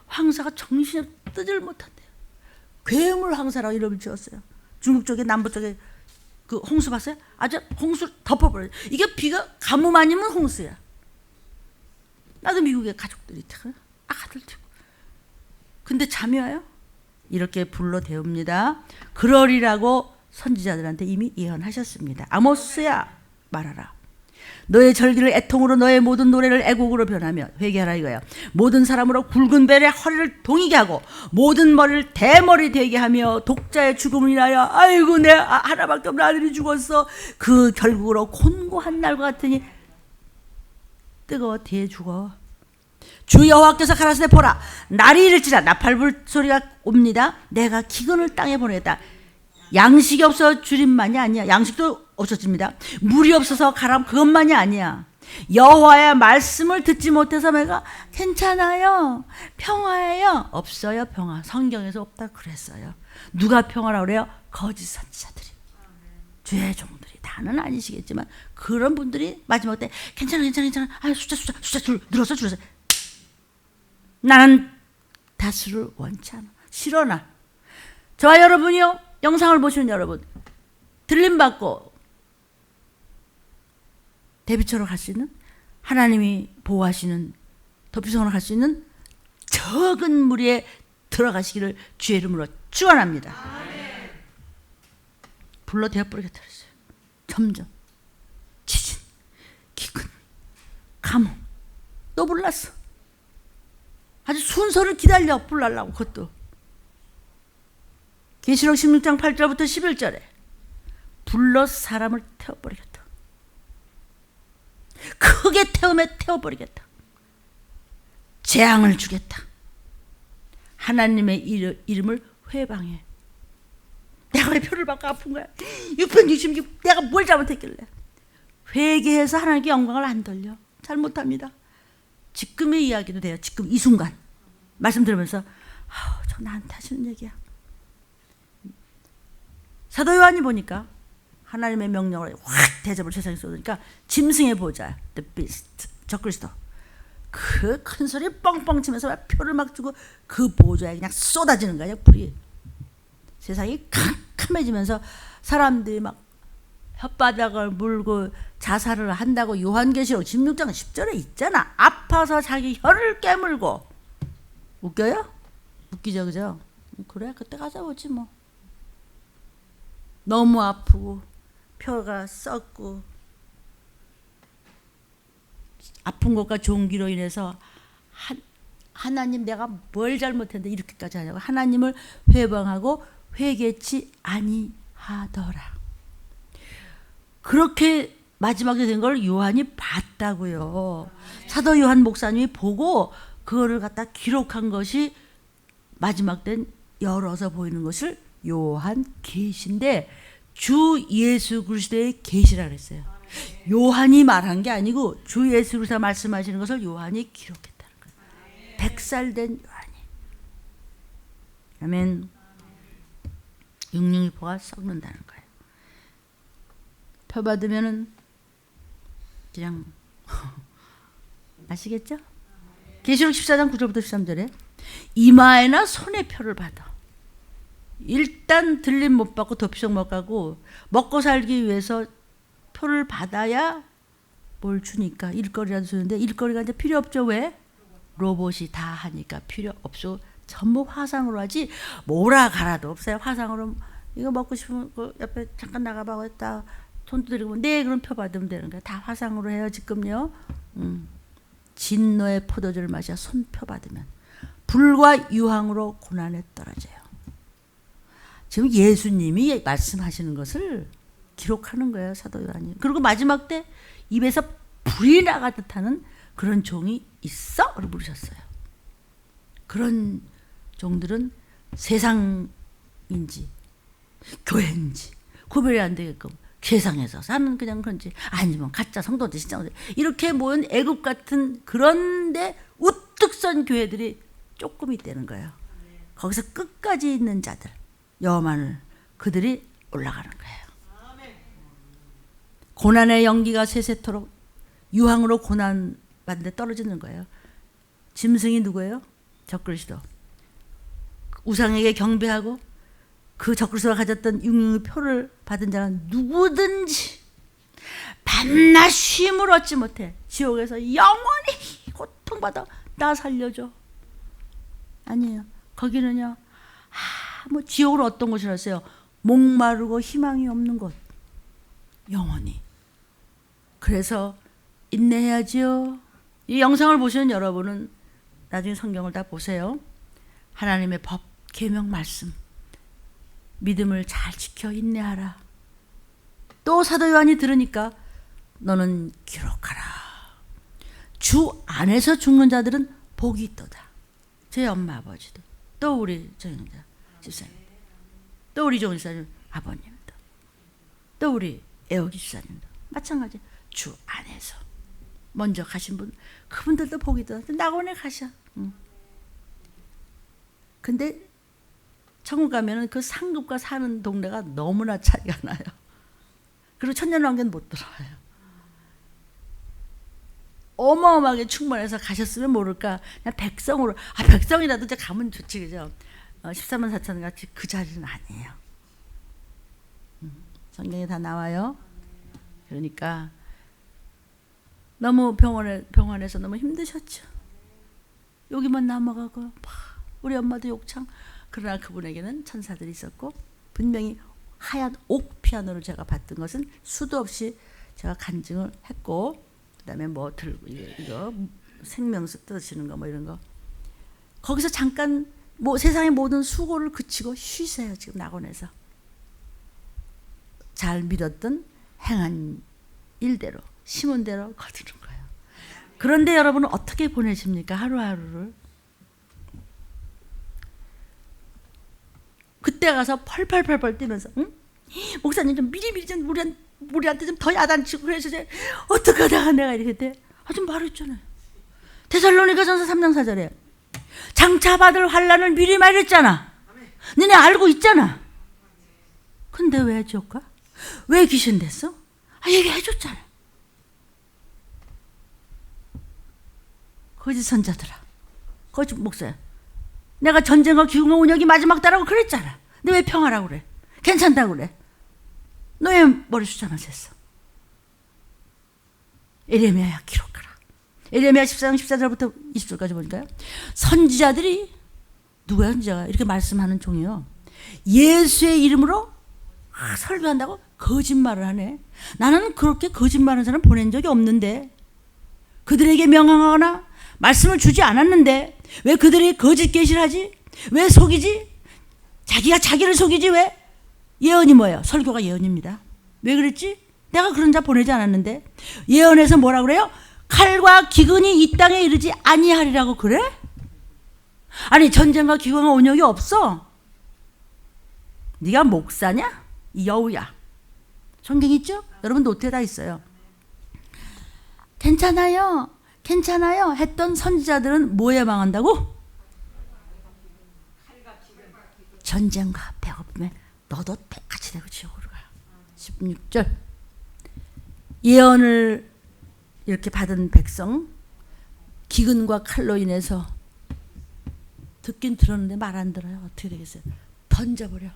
황사가 정신을 뜨질 못한대요. 괴물 황사라고 이름을 지었어요. 중국 쪽에 남부 쪽에 그 홍수 봤어요? 아주 홍수를 덮어버려요. 이게 비가 가뭄 아니면 홍수야. 나도 미국에 가족들이 있다. 아들 두고. 근데 잠이 와요? 이렇게 불러 대웁니다. 그러리라고 선지자들한테 이미 예언하셨습니다. 아모스야 말하라. 너의 절기를 애통으로 너의 모든 노래를 애곡으로 변하며 회개하라 이거야. 모든 사람으로 굵은 벨에 허리를 동이게 하고 모든 머리를 대머리 되게 하며 독자의 죽음을 인하여 아이고 내 하나밖에 없는 아들이 죽었어. 그 결국으로 곤고한 날과 같으니 뜨거워 뒤에 죽어. 주 여호와께서 가라사대 보라 날이 이를지라 나팔불 소리가 옵니다. 내가 기근을 땅에 보내겠다. 양식이 없어 줄임만이 아니야. 양식도 없어집니다. 물이 없어서 가람 그것만이 아니야. 여호와의 말씀을 듣지 못해서 내가 괜찮아요 평화예요. 없어요 평화. 성경에서 없다 그랬어요. 누가 평화라고 그래요? 거짓 선지자들이. 주의 종들이. 다는 아니시겠지만 그런 분들이 마지막 때 괜찮아 아 숫자 줄 늘었어. 나는 다수를 원치 않아. 싫어 나. 저와 여러분이요 영상을 보시는 여러분 들림받고 대비처럼 갈 수 있는 하나님이 보호하시는 도피성으로 갈 수 있는 적은 무리에 들어가시기를 주의 이름으로 축원합니다. 불러 대어버리겠다 그랬어요. 점점 지진, 기근, 가뭄 또 불났어. 아주 순서를 기다려 불날라고. 그것도 계시록 16장 8절부터 11절에 불러 사람을 태워버리겠다. 크게 태워버리겠다. 재앙을 주겠다. 하나님의 이름을 회방해. 내가 왜 표를 받고 아픈 거야? 666 내가 뭘 잘못했길래. 회개해서 하나님께 영광을 안 돌려. 잘못합니다. 지금의 이야기도 돼요. 지금 이 순간 말씀 들으면서 저 나한테 하시는 얘기야. 사도 요한이 보니까 하나님의 명령을 확 대접을 세상에 쏟으니까 짐승의 보좌 The Beast 적그리스도 그 큰 소리 뻥뻥 치면서 표를 막 주고 그 보좌에 그냥 쏟아지는 거야. 불이. 세상이 캄캄해지면서 사람들이 막 혓바닥을 물고 자살을 한다고 요한계시록 16장 10절에 있잖아. 아파서 자기 혀를 깨물고. 웃겨요? 웃기죠 그죠? 그래 그때 가자 보지 뭐. 너무 아프고 표가 썩고 아픈 것과 종기로 인해서 하나님 내가 뭘 잘못했는데 이렇게까지 하냐고 하나님을 회방하고 회개치 아니하더라. 그렇게 마지막에 된 걸 요한이 봤다고요. 사도 요한 목사님이 보고 그거를 갖다 기록한 것이 마지막 된 열어서 보이는 것을 요한 계시인데 주 예수 그리스도의 계시라 그랬어요. 요한이 말한 게 아니고 주 예수 그리스도가 말씀하시는 것을 요한이 기록했다는 거예요. 100살 된 요한이. 아멘. 육육이포가 썩는다는 거예요. 표 받으면은 그냥 아시겠죠? 계시록 14장 9절부터 13절에 이마에나 손에 표를 받아. 일단 들림 못 받고 도피성 못 가고 먹고 살기 위해서 표를 받아야 뭘 주니까 일거리라도 주는데 일거리가 이제 필요 없죠. 왜? 로봇이 다 하니까 필요 없어. 전부 화상으로 하지 뭐라 가라도 없어요. 화상으로 이거 먹고 싶으면 그 옆에 잠깐 나가봐 했다 손 두드리고 네 그럼 표 받으면 되는 거야. 다 화상으로 해요 지금요. 진노의 포도주를 마셔 손표 받으면 불과 유황으로 고난에 떨어져요. 지금 예수님이 말씀하시는 것을 기록하는 거예요 사도 요한이. 그리고 마지막 때 입에서 불이 나가듯 하는 그런 종이 있어? 라고 물으셨어요. 그런 종들은 세상인지 교회인지 구별이 안 되게끔 세상에서 사는 그냥 그런지 아니면 가짜 성도들 신장들 이렇게 모인 애굽 같은 그런데 우뚝 선 교회들이 조금 있다는 거예요. 거기서 끝까지 있는 자들 여만을 그들이 올라가는 거예요. 고난의 연기가 세세토록 유황으로 고난 받는데 떨어지는 거예요. 짐승이 누구예요? 적그리스도. 우상에게 경배하고 그 적그리스도가 가졌던 육육의 표를 받은 자는 누구든지 밤낮 쉼을 얻지 못해 지옥에서 영원히 고통받아 나 살려줘. 아니에요. 거기는요. 뭐 지옥은 어떤 곳이라서요? 목마르고 희망이 없는 곳. 영원히. 그래서 인내해야지요. 이 영상을 보시는 여러분은 나중에 성경을 다 보세요. 하나님의 법, 계명, 말씀, 믿음을 잘 지켜 인내하라. 또 사도 요한이 들으니까 너는 기록하라. 주 안에서 죽는 자들은 복이 있도다. 제 엄마 아버지도, 또 우리 정영자 집사님, 또 우리 정사님 아버님도, 또 우리 애호기 집사님도 마찬가지. 주 안에서 먼저 가신 분, 그분들도 복이 있도다. 낙원에 가셔. 근데 천국 가면은 그 상급과 사는 동네가 너무나 차이가 나요. 그리고 천년왕국은 못 들어와요. 어마어마하게 충만해서 가셨으면 모를까. 그냥 백성으로, 백성이라도 이제 가면 좋지, 그죠? 13만 4천 같이 그 자리는 아니에요. 성경에 다 나와요. 그러니까 너무 병원에서 너무 힘드셨죠. 여기만 넘어가고 우리 엄마도 욕창. 그러나 그분에게는 천사들이 있었고, 분명히 하얀 옥 피아노를 제가 봤던 것은 수도 없이 제가 간증을 했고, 그다음에 뭐 들고 이거 생명수 뜨시는 거 뭐 이런 거, 거기서 잠깐 뭐 세상의 모든 수고를 그치고 쉬세요. 지금 낙원에서 잘 믿었던 행한 일대로 심은 대로 거두는 거예요. 그런데 여러분은 어떻게 보내십니까? 하루하루를. 그때 가서 펄펄펄펄 뛰면서, 응? 목사님 좀 미리미리 좀 우리한테 좀 더 야단치고 그래서 이제 어떡하다가 내가 이렇게 돼. 좀 말했잖아요. 데살로니가전서 3장 4절에 장차 받을 환난을 미리 말했잖아. 너네 알고 있잖아. 근데 왜 줬까? 왜 귀신됐어? 얘기해줬잖아. 거짓 선자들아, 거짓 목사야. 내가 전쟁과 기후가 온역이 마지막 때라고 그랬잖아. 근데 왜 평화라고 그래? 괜찮다고 그래? 너 왜 머리 숫자만 셌어? 에레미야야 기록하라. 에레미야 14장 14절부터 20절까지 보니까요, 선지자들이, 누구야 선지자가 이렇게 말씀하는 종이요, 예수의 이름으로 설교한다고 거짓말을 하네. 나는 그렇게 거짓말하는 사람 보낸 적이 없는데, 그들에게 명령하거나 말씀을 주지 않았는데 왜 그들이 거짓 계시를 하지? 왜 속이지? 자기가 자기를 속이지. 왜? 예언이 뭐예요? 설교가 예언입니다. 왜 그랬지? 내가 그런 자 보내지 않았는데. 예언에서 뭐라 그래요? 칼과 기근이 이 땅에 이르지 아니하리라고 그래? 아니 전쟁과 기근과 온역이 없어. 네가 목사냐? 이 여우야. 성경 있죠? 여러분 노트에 다 있어요. 괜찮아요, 괜찮아요 했던 선지자들은 뭐에 망한다고? 전쟁과 배고픔에 너도 똑같이 되고 지옥으로 가요. 16절. 예언을 이렇게 받은 백성, 기근과 칼로 인해서 듣긴 들었는데 말 안 들어요. 어떻게 되겠어요? 던져버려.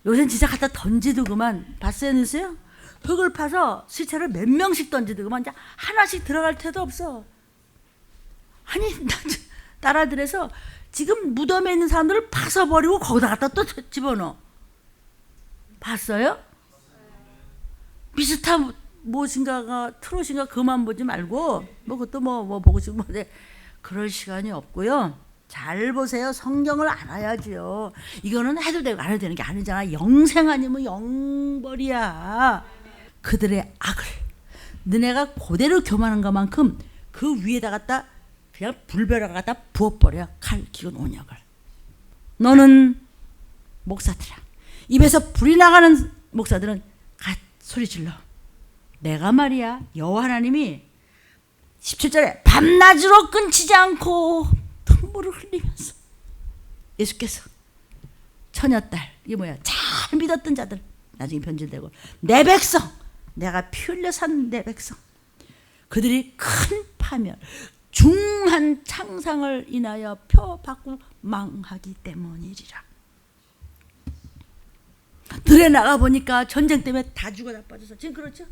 요새는 진짜 갖다 던지더구만. 봤어요? 뉴스요? 흙을 파서 시체를 몇 명씩 던지더구만. 이제 하나씩 들어갈 데도 없어. 아니 나라들에서 지금 무덤에 있는 사람들을 파서 버리고 거기다 갖다 또 집어넣어. 봤어요? 미스터 무엇인가가 트롯인가 그만 보지 말고 뭐 그것도 뭐 보고 싶은 건데 그럴 시간이 없고요. 잘 보세요. 성경을 알아야지요. 이거는 해도 되고 안 해도 되는 게 아니잖아. 영생 아니면 영벌이야. 그들의 악을 너네가 그대로 교만한 것만큼 그 위에다 갖다 그냥 불벼라 갖다 부어버려. 칼, 기근, 온역을. 너는 목사들아, 입에서 불이 나가는 목사들은 소리 질러. 내가 말이야 여호와 하나님이 17절에 밤낮으로 끊치지 않고 눈물을 흘리면서 예수께서 처녀딸, 이게 뭐야, 잘 믿었던 자들 나중에 변질되고 내 백성, 내가 피 흘려 산 내 백성, 그들이 큰 파멸 중한 창상을 인하여 펴받고 망하기 때문이리라. 들에 나가 보니까 전쟁 때문에 다 죽어 나빠져서 지금 그렇죠?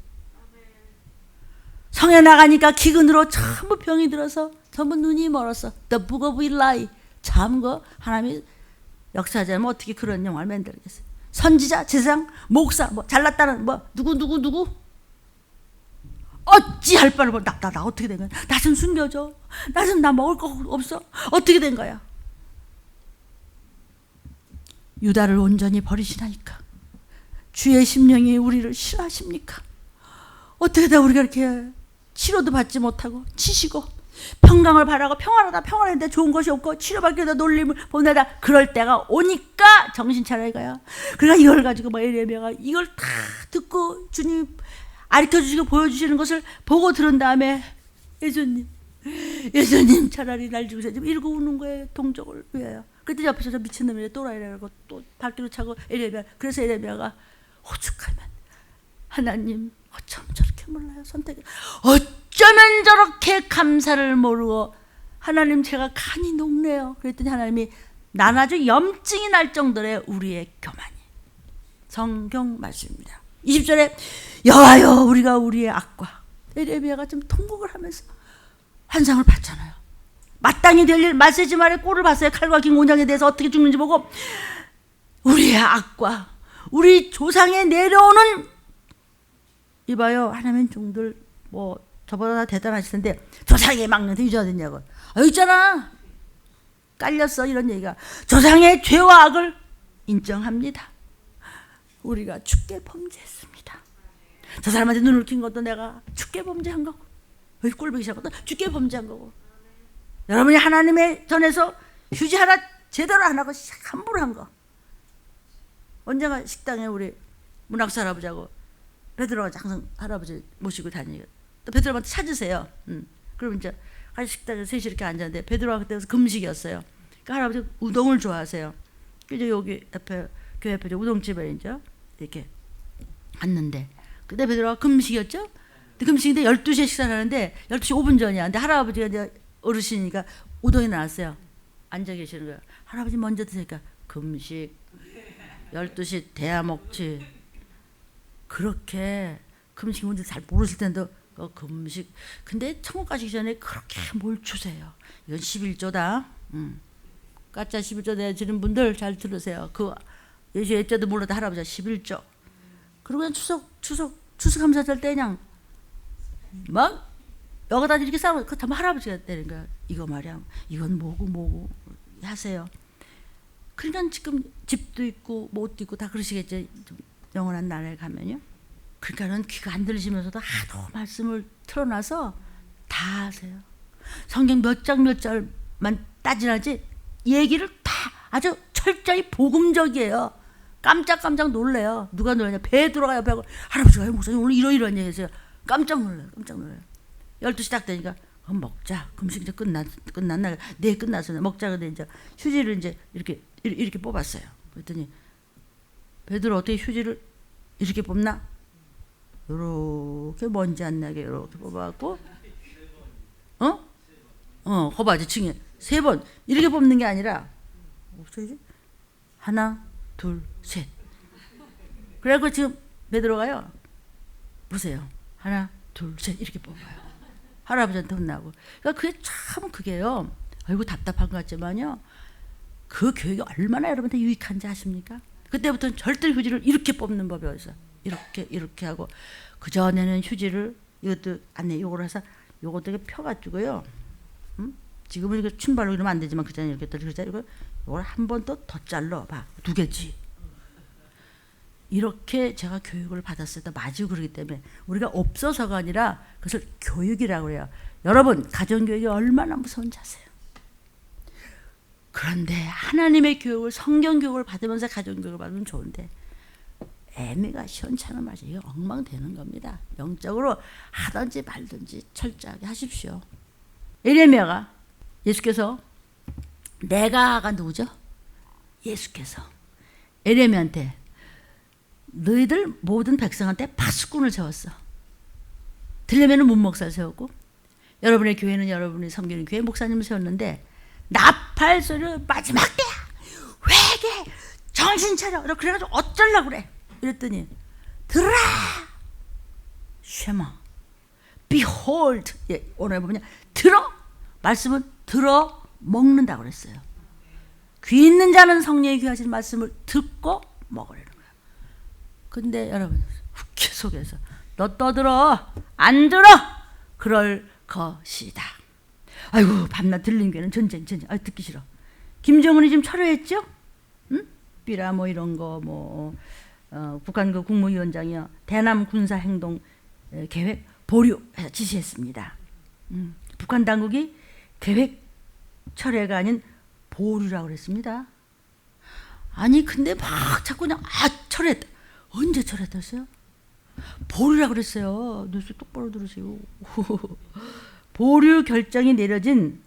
성에 나가니까 기근으로 전부 병이 들어서 전부 눈이 멀었어. The Book of Eli. 참 그 하나님이 역사자면 어떻게 그런 영화를 만들겠어요? 선지자, 제사장, 목사, 뭐 잘났다는 뭐 누구 어찌할 바를 몰라. 나 어떻게 된 거야? 나 좀 숨겨줘. 나 먹을 거 없어? 어떻게 된 거야? 유다를 온전히 버리시나이까? 주의 심령이 우리를 싫어하십니까? 어떻게 다 우리가 이렇게 치료도 받지 못하고 치시고 평강을 바라고 평안한데 좋은 것이 없고 치료받기 위해서 놀림을 보내다 그럴 때가 오니까 정신 차려 이거야. 그러니까 이걸 가지고 에레미야가 이걸 다 듣고 주님 가르쳐주시고 보여주시는 것을 보고 들은 다음에 예수님 차라리 날 죽으세요. 지금 이러고 우는 거예요. 동족을 위하여. 그때 옆에서 저 미친놈이 또라이라고 또 발길을 차고 에레미야. 그래서 에레미야가 오죽하면 하나님 어쩜 저렇게 몰라요 선택을. 어쩌면 저렇게 감사를 모르고 하나님 제가 간이 녹네요. 그랬더니 하나님이 난 아주 염증이 날 정도의 우리의 교만이. 성경 말씀입니다. 20절에 여호와여 우리가 우리의 악과 에레미야가 좀 통곡을 하면서 환상을 봤잖아요. 마땅히 될 일 마세지 말의 꼴을 봤어요. 칼과 긴 곤장에 대해서 어떻게 죽는지 보고 우리의 악과 우리 조상에 내려오는 이봐요. 하나님 종들 뭐 저보다 다 대단하실 텐데 조상에 막는 데 유죄가 됐냐고. 있잖아. 깔렸어 이런 얘기가. 조상의 죄와 악을 인정합니다. 우리가 죽게 범죄했습니다. 저 사람한테 눈을 킨 것도 내가 죽게 범죄한 거고 꼴보기 싫은 것도 죽게 범죄한 거고. 여러분이 하나님의 전에서 휴지 하나 제대로 안 하고 함부로 한 거. 언젠가 식당에 우리 문학사 할아버지하고 베드로가 항상 할아버지 모시고 다니고 또 베드로한테 찾으세요. 그럼 이제 같이 식당에 셋이 이렇게 앉았는데 베드로가 그때 금식이었어요. 그러니까 할아버지 우동을 좋아하세요. 그래서 여기 옆에 교회 옆에 우동집에 이제 이렇게 앉는데 그때 베드로가 금식이었죠. 금식인데 12시에 식사를 하는데 12시 5분 전이야. 근데 할아버지가 이제 어르신이니까 우동이 나왔어요. 앉아 계시는 거예요. 할아버지 먼저 드세니까 금식 12시 돼야 먹지. 그렇게 금식 문제 잘 모르실 텐데 금식. 근데 천국 가시기 전에 그렇게 뭘 주세요. 이건 11조다. 가짜 11조 내지는 분들 잘 들으세요. 그 예수 예자도 몰라도 할아버지가 11조. 그리고 그냥 추수감사절 때 그냥 막 여기다 이렇게 싸우면 그 다 할아버지가 내는 거야. 이거 말이야. 이건 뭐고 하세요. 그러니까 지금 집도 있고 옷도 있고 다 그러시겠죠. 영원한 나라에 가면요. 그러니까는 귀가 안 들리시면서도 하도 말씀을 틀어놔서 다 하세요. 성경 몇 장 몇 절만 따지라지 얘기를 다 아주 철저히 복음적이에요. 깜짝 놀래요. 누가 놀라냐. 베드로가 옆에 하고 할아버지가 목사님 오늘 이러이러한 얘기 했어요. 깜짝 놀라요. 12시 딱 되니까 먹자. 금식 이제 끝났나? 네 끝났어. 먹자. 근데 이제 휴지를 이제 이렇게 뽑았어요. 그랬더니 베드로 어떻게 휴지를 이렇게 뽑나? 요렇게 먼지 안 나게 요렇게 뽑아갖고 거봐 층에 3번 이렇게 뽑는 게 아니라 없어야지. 하나 둘 셋. 그래갖고 지금 베드로가요. 보세요. 하나 둘 셋 이렇게 뽑아요. 할아버지한테 혼나고. 그러니까 그게요. 아이고 답답한 것 같지만요. 그 교육이 얼마나 여러분한테 유익한지 아십니까? 그때부터는 절대 휴지를 이렇게 뽑는 법이 어디서 이렇게 하고 그 전에는 휴지를 이것도 안에 요걸 해서 요것도 이렇게 펴가지고요. 지금은 이거 춘발로 이러면 안 되지만 그 전에 이렇게 이걸 한 번 더 잘라 봐. 2개지. 이렇게 제가 교육을 받았을 때 맞이고 그러기 때문에 우리가 없어서가 아니라 그것을 교육이라고 해요. 여러분 가정교육이 얼마나 무서운지 아세요? 그런데 하나님의 교육을 성경교육을 받으면서 가정교육을 받으면 좋은데 애미가 시원찮은 맛이 이게 엉망되는 겁니다. 영적으로 하든지 말든지 철저하게 하십시오. 에레미야가 예수께서 내가가 누구죠? 예수께서 에레미야한테 너희들 모든 백성한테 파수꾼을 세웠어. 들려면은 문목사를 세웠고 여러분의 교회는 여러분이 섬기는 교회 목사님을 세웠는데 나팔 소리를 마지막 때야. 회개 정신 차려. 그래가지고 어쩌려고 그래. 이랬더니 들으라. 쉐마 behold. 오늘 보면 들어. 말씀은 들어 먹는다고 그랬어요. 귀 있는 자는 성령이 귀하신 말씀을 듣고 먹으라는 거예요. 근데 여러분 국회 속에서 너 떠들어 안 들어 그럴 것이다. 아이고 밤낮 들린 괴는 전쟁. 아 듣기 싫어. 김정은이 지금 철회했죠? 응? 삐라 뭐 이런 거 뭐 북한 그 국무위원장이요 대남 군사 행동 계획 보류해서 지시했습니다. 북한 당국이 계획 철회가 아닌 보류라고 그랬습니다. 아니 근데 막 자꾸 그냥 철회했다. 언제 철회했어요? 보류라고 그랬어요. 뉴스 똑바로 들으세요. 보류 결정이 내려진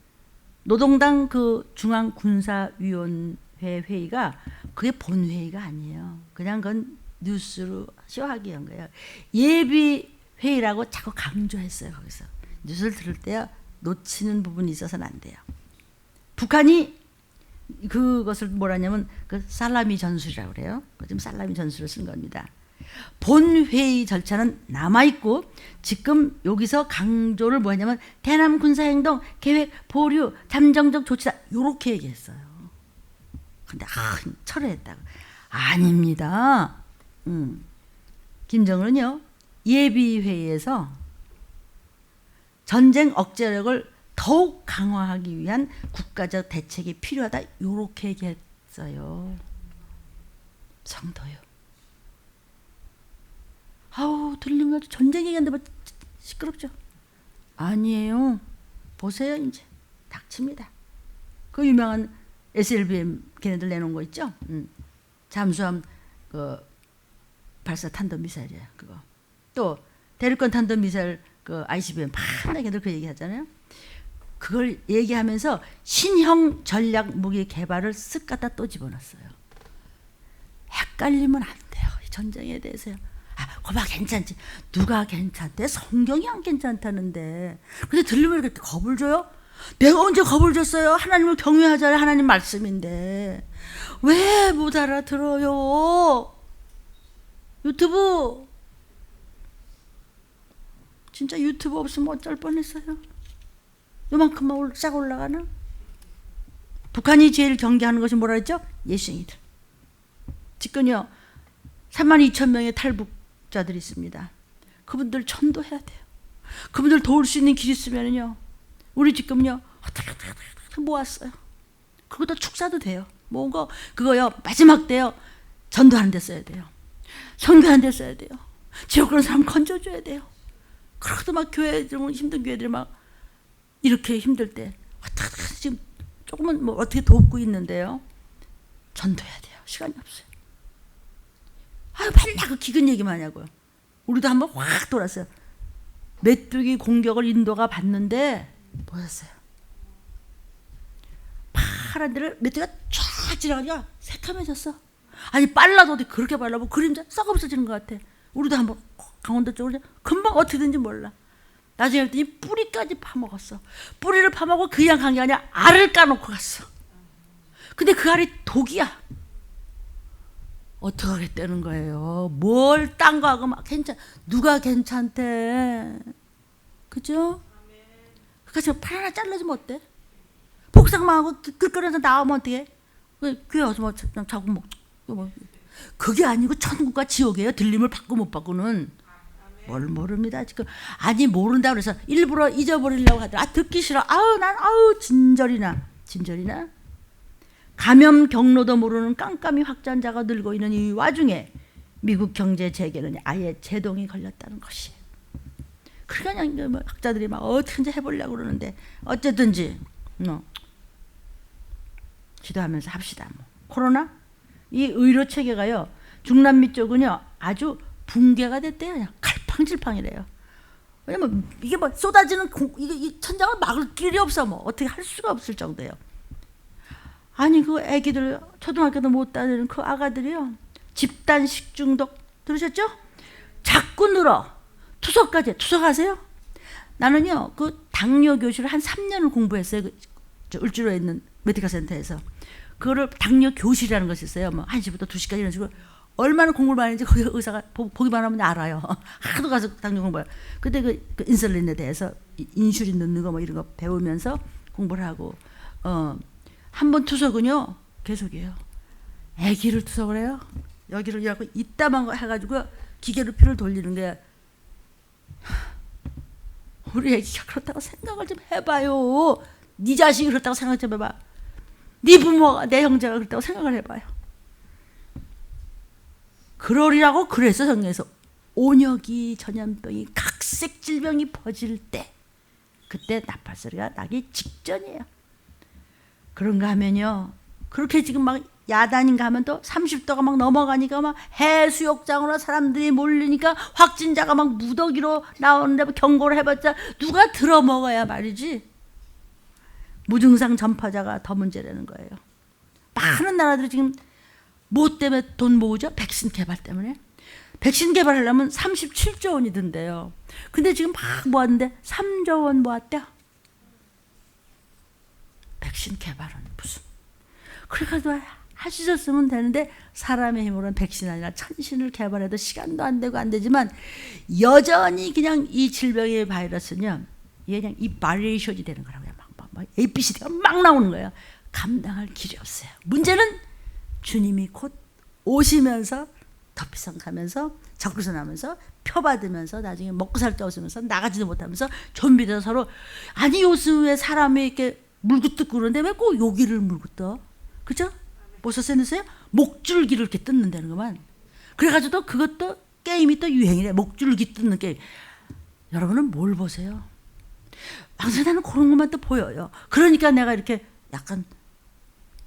노동당 그 중앙군사위원회 회의가 그게 본회의가 아니에요. 그냥 그건 뉴스로 쇼하기 한 거예요. 예비 회의라고 자꾸 강조했어요. 거기서 뉴스를 들을 때 놓치는 부분이 있어서는 안 돼요. 북한이 그것을 뭐라냐면 그 살라미 전술이라고 그래요. 지금 살라미 전술을 쓴 겁니다. 본회의 절차는 남아있고 지금 여기서 강조를 뭐냐면 대남 군사행동 계획 보류 잠정적 조치다 이렇게 얘기했어요. 근데 철회했다고. 아닙니다. 김정은은요 예비회의에서 전쟁 억제력을 더욱 강화하기 위한 국가적 대책이 필요하다 이렇게 얘기했어요. 성도요. 아우 들리면 전쟁 얘기하는데 뭐 시끄럽죠? 아니에요. 보세요 이제 닥칩니다. 그 유명한 SLBM 걔네들 내놓은 거 있죠? 잠수함 그 발사 탄도 미사일이에요. 그거 또 대륙간 탄도 미사일 그 ICBM 판나 걔들 그 얘기하잖아요. 그걸 얘기하면서 신형 전략 무기 개발을 쓱 갖다 또 집어넣었어요. 헷갈리면 안 돼요. 이 전쟁에 대해서요. 거봐 괜찮지. 누가 괜찮대? 성경이 안 괜찮다는데. 근데 들리면 이렇게 겁을 줘요? 내가 언제 겁을 줬어요? 하나님을 경외하자는 하나님 말씀인데 왜 못 알아들어요? 유튜브 진짜 유튜브 없으면 어쩔 뻔했어요. 요만큼만 싹 올라가나? 북한이 제일 경계하는 것이 뭐라 했죠? 예수님들. 지금요 32,000명의 탈북자들이 있습니다. 그분들 전도해야 돼요. 그분들 도울 수 있는 길이 있으면요 우리 지금요 모았어요. 그것도 축사도 돼요. 모은 거 그거요 마지막 때요 전도하는 데 써야 돼요. 선교하는 데 써야 돼요. 지옥 그런 사람 건져줘야 돼요. 그러고도 막 교회들 힘든 교회들 막 이렇게 힘들 때 지금 조금은 뭐 어떻게 돕고 있는데요. 전도해야 돼요. 시간이 없어요. 아유 맨날 그 기근 얘기만 하냐고요. 우리도 한번 확 돌았어요. 메뚜기 공격을 인도가 받는데 보였어요. 파란 데를 메뚜기가 쫙 지나가니까 새카매졌어. 아니 빨라도 어디 그렇게 빨라고 그림자 썩 없어지는 것 같아. 우리도 한번 강원도 쪽으로 금방 어떻게 된지 몰라. 나중에 했더니 뿌리까지 파먹었어. 뿌리를 파먹고 그냥 간 게 아니라 알을 까놓고 갔어. 근데 그 알이 독이야. 어떻게 하겠다는 거예요. 뭘 딴 거 하고 막 누가 괜찮대. 그죠? 그러니까 팔 하나 잘라주면 어때? 복상만 하고 끌끌어서 나오면 어떡해? 교회 와서 뭐 자꾸 뭐 그게 아니고 천국과 지옥이에요. 들림을 받고 못 받고는. 뭘 모릅니다 지금. 아니 모른다 그래서 일부러 잊어버리려고 하더라. 듣기 싫어. 난 진절이나. 감염 경로도 모르는 깜깜이 확진자가 늘고 있는 이 와중에 미국 경제 재개는 아예 제동이 걸렸다는 것이에요. 그러니까 그냥 뭐 학자들이 막 어떻게 해보려고 그러는데 어쨌든지 기도하면서 합시다. 뭐. 코로나 이 의료 체계가요 중남미 쪽은요 아주 붕괴가 됐대요. 그냥 갈팡질팡이래요. 왜냐면 이게 뭐 쏟아지는 이 천장을 막을 길이 없어. 뭐 어떻게 할 수가 없을 정도예요. 아니 그 애기들 초등학교도 못 다니는 그 아가들이요 집단 식중독 들으셨죠? 자꾸 늘어. 투석까지. 투석하세요? 나는요 그 당뇨 교실을 한 3년을 공부했어요. 저 을주로에 있는 메디컬 센터에서. 그거를 당뇨 교실이라는 것이 있어요. 뭐 1시부터 2시까지 이런 식으로. 얼마나 공부를 많이 했는지 거기 의사가 보기만 하면 알아요. 하도 가서 당뇨 공부해요. 그때 그 인슐린에 대해서 인슐린 넣는 거 뭐 이런 거 배우면서 공부를 하고 한 번 투석은요 계속이에요. 아기를 투석을 해요. 여기를 이렇게 이따만 거 해가지고 기계로 피를 돌리는 게 우리 애기가 그렇다고 생각을 좀 해봐요. 네 자식이 그렇다고 생각 좀 해봐. 네 부모가, 내 형제가 그렇다고 생각을 해봐요. 그러리라고 그래서 성경에서 온역이, 전염병이, 각색 질병이 퍼질 때, 그때 나팔소리가 나기 직전이에요. 그런가 하면요, 그렇게 지금 막 야단인가 하면 또 30도가 막 넘어가니까 막 해수욕장으로 사람들이 몰리니까 확진자가 막 무더기로 나오는데 경고를 해봤자 누가 들어먹어야 말이지. 무증상 전파자가 더 문제라는 거예요. 많은 나라들이 지금 뭐 때문에 돈 모으죠? 백신 개발 때문에. 백신 개발하려면 37조 원이 든대요. 근데 지금 막 모았는데 3조 원 모았대요. 백신 개발은 무슨. 그래가지고 하시셨으면 되는데 사람의 힘으로는 백신 아니라 천신을 개발해도 시간도 안 되고 안 되지만 여전히 그냥 이 질병의 바이러스는요, 이게 그냥 이 바리에이션이 되는 거라고요. 막 ABCD가 막 나오는 거예요. 감당할 길이 없어요. 문제는 주님이 곧 오시면서 덮이성 가면서 적그리스도 나면서 표받으면서 나중에 먹고 살 데 없으면서 나가지도 못하면서 좀비들 서로, 아니 요즘 왜 사람이 이렇게 물고 뜯고 그러는데 왜 꼭 여기를 물고 떠? 그죠? 보셨어요? 목줄기를 이렇게 뜯는다는 것만. 그래가지고 또 그것도 게임이 또 유행이래. 목줄기 뜯는 게임. 여러분은 뭘 보세요? 항상 나는 그런 것만 또 보여요. 그러니까 내가 이렇게 약간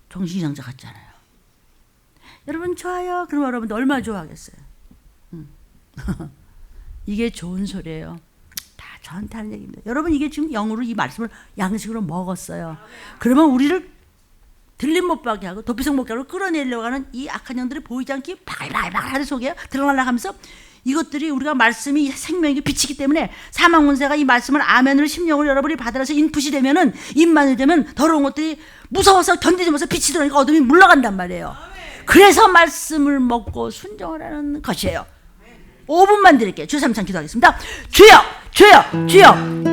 정신이상자 같잖아요. 여러분 좋아요. 그럼 여러분도 얼마나 좋아하겠어요? 이게 좋은 소리예요. 다 저한테 하는 얘기입니다. 여러분 이게 지금 영으로 이 말씀을 양식으로 먹었어요. 그러면 우리를 들림 못 박게 하고 도피성 못 가고 끌어내려고 하는 이 악한 영들이 보이지 않게 바글바글 하는 속에 들어가려고 하면서, 이것들이 우리가 말씀이 생명이 빛이기 때문에 사망운세가 이 말씀을 아멘으로 심령으로 여러분이 받아서 인풋이 되면은, 입만이 되면 더러운 것들이 무서워서 견디지 못해서 빛이 들어오니까 어둠이 물러간단 말이에요. 그래서 말씀을 먹고 순종을 하는 것이에요. 5분만 드릴게요. 주 3천 기도하겠습니다. 주여 주여 주여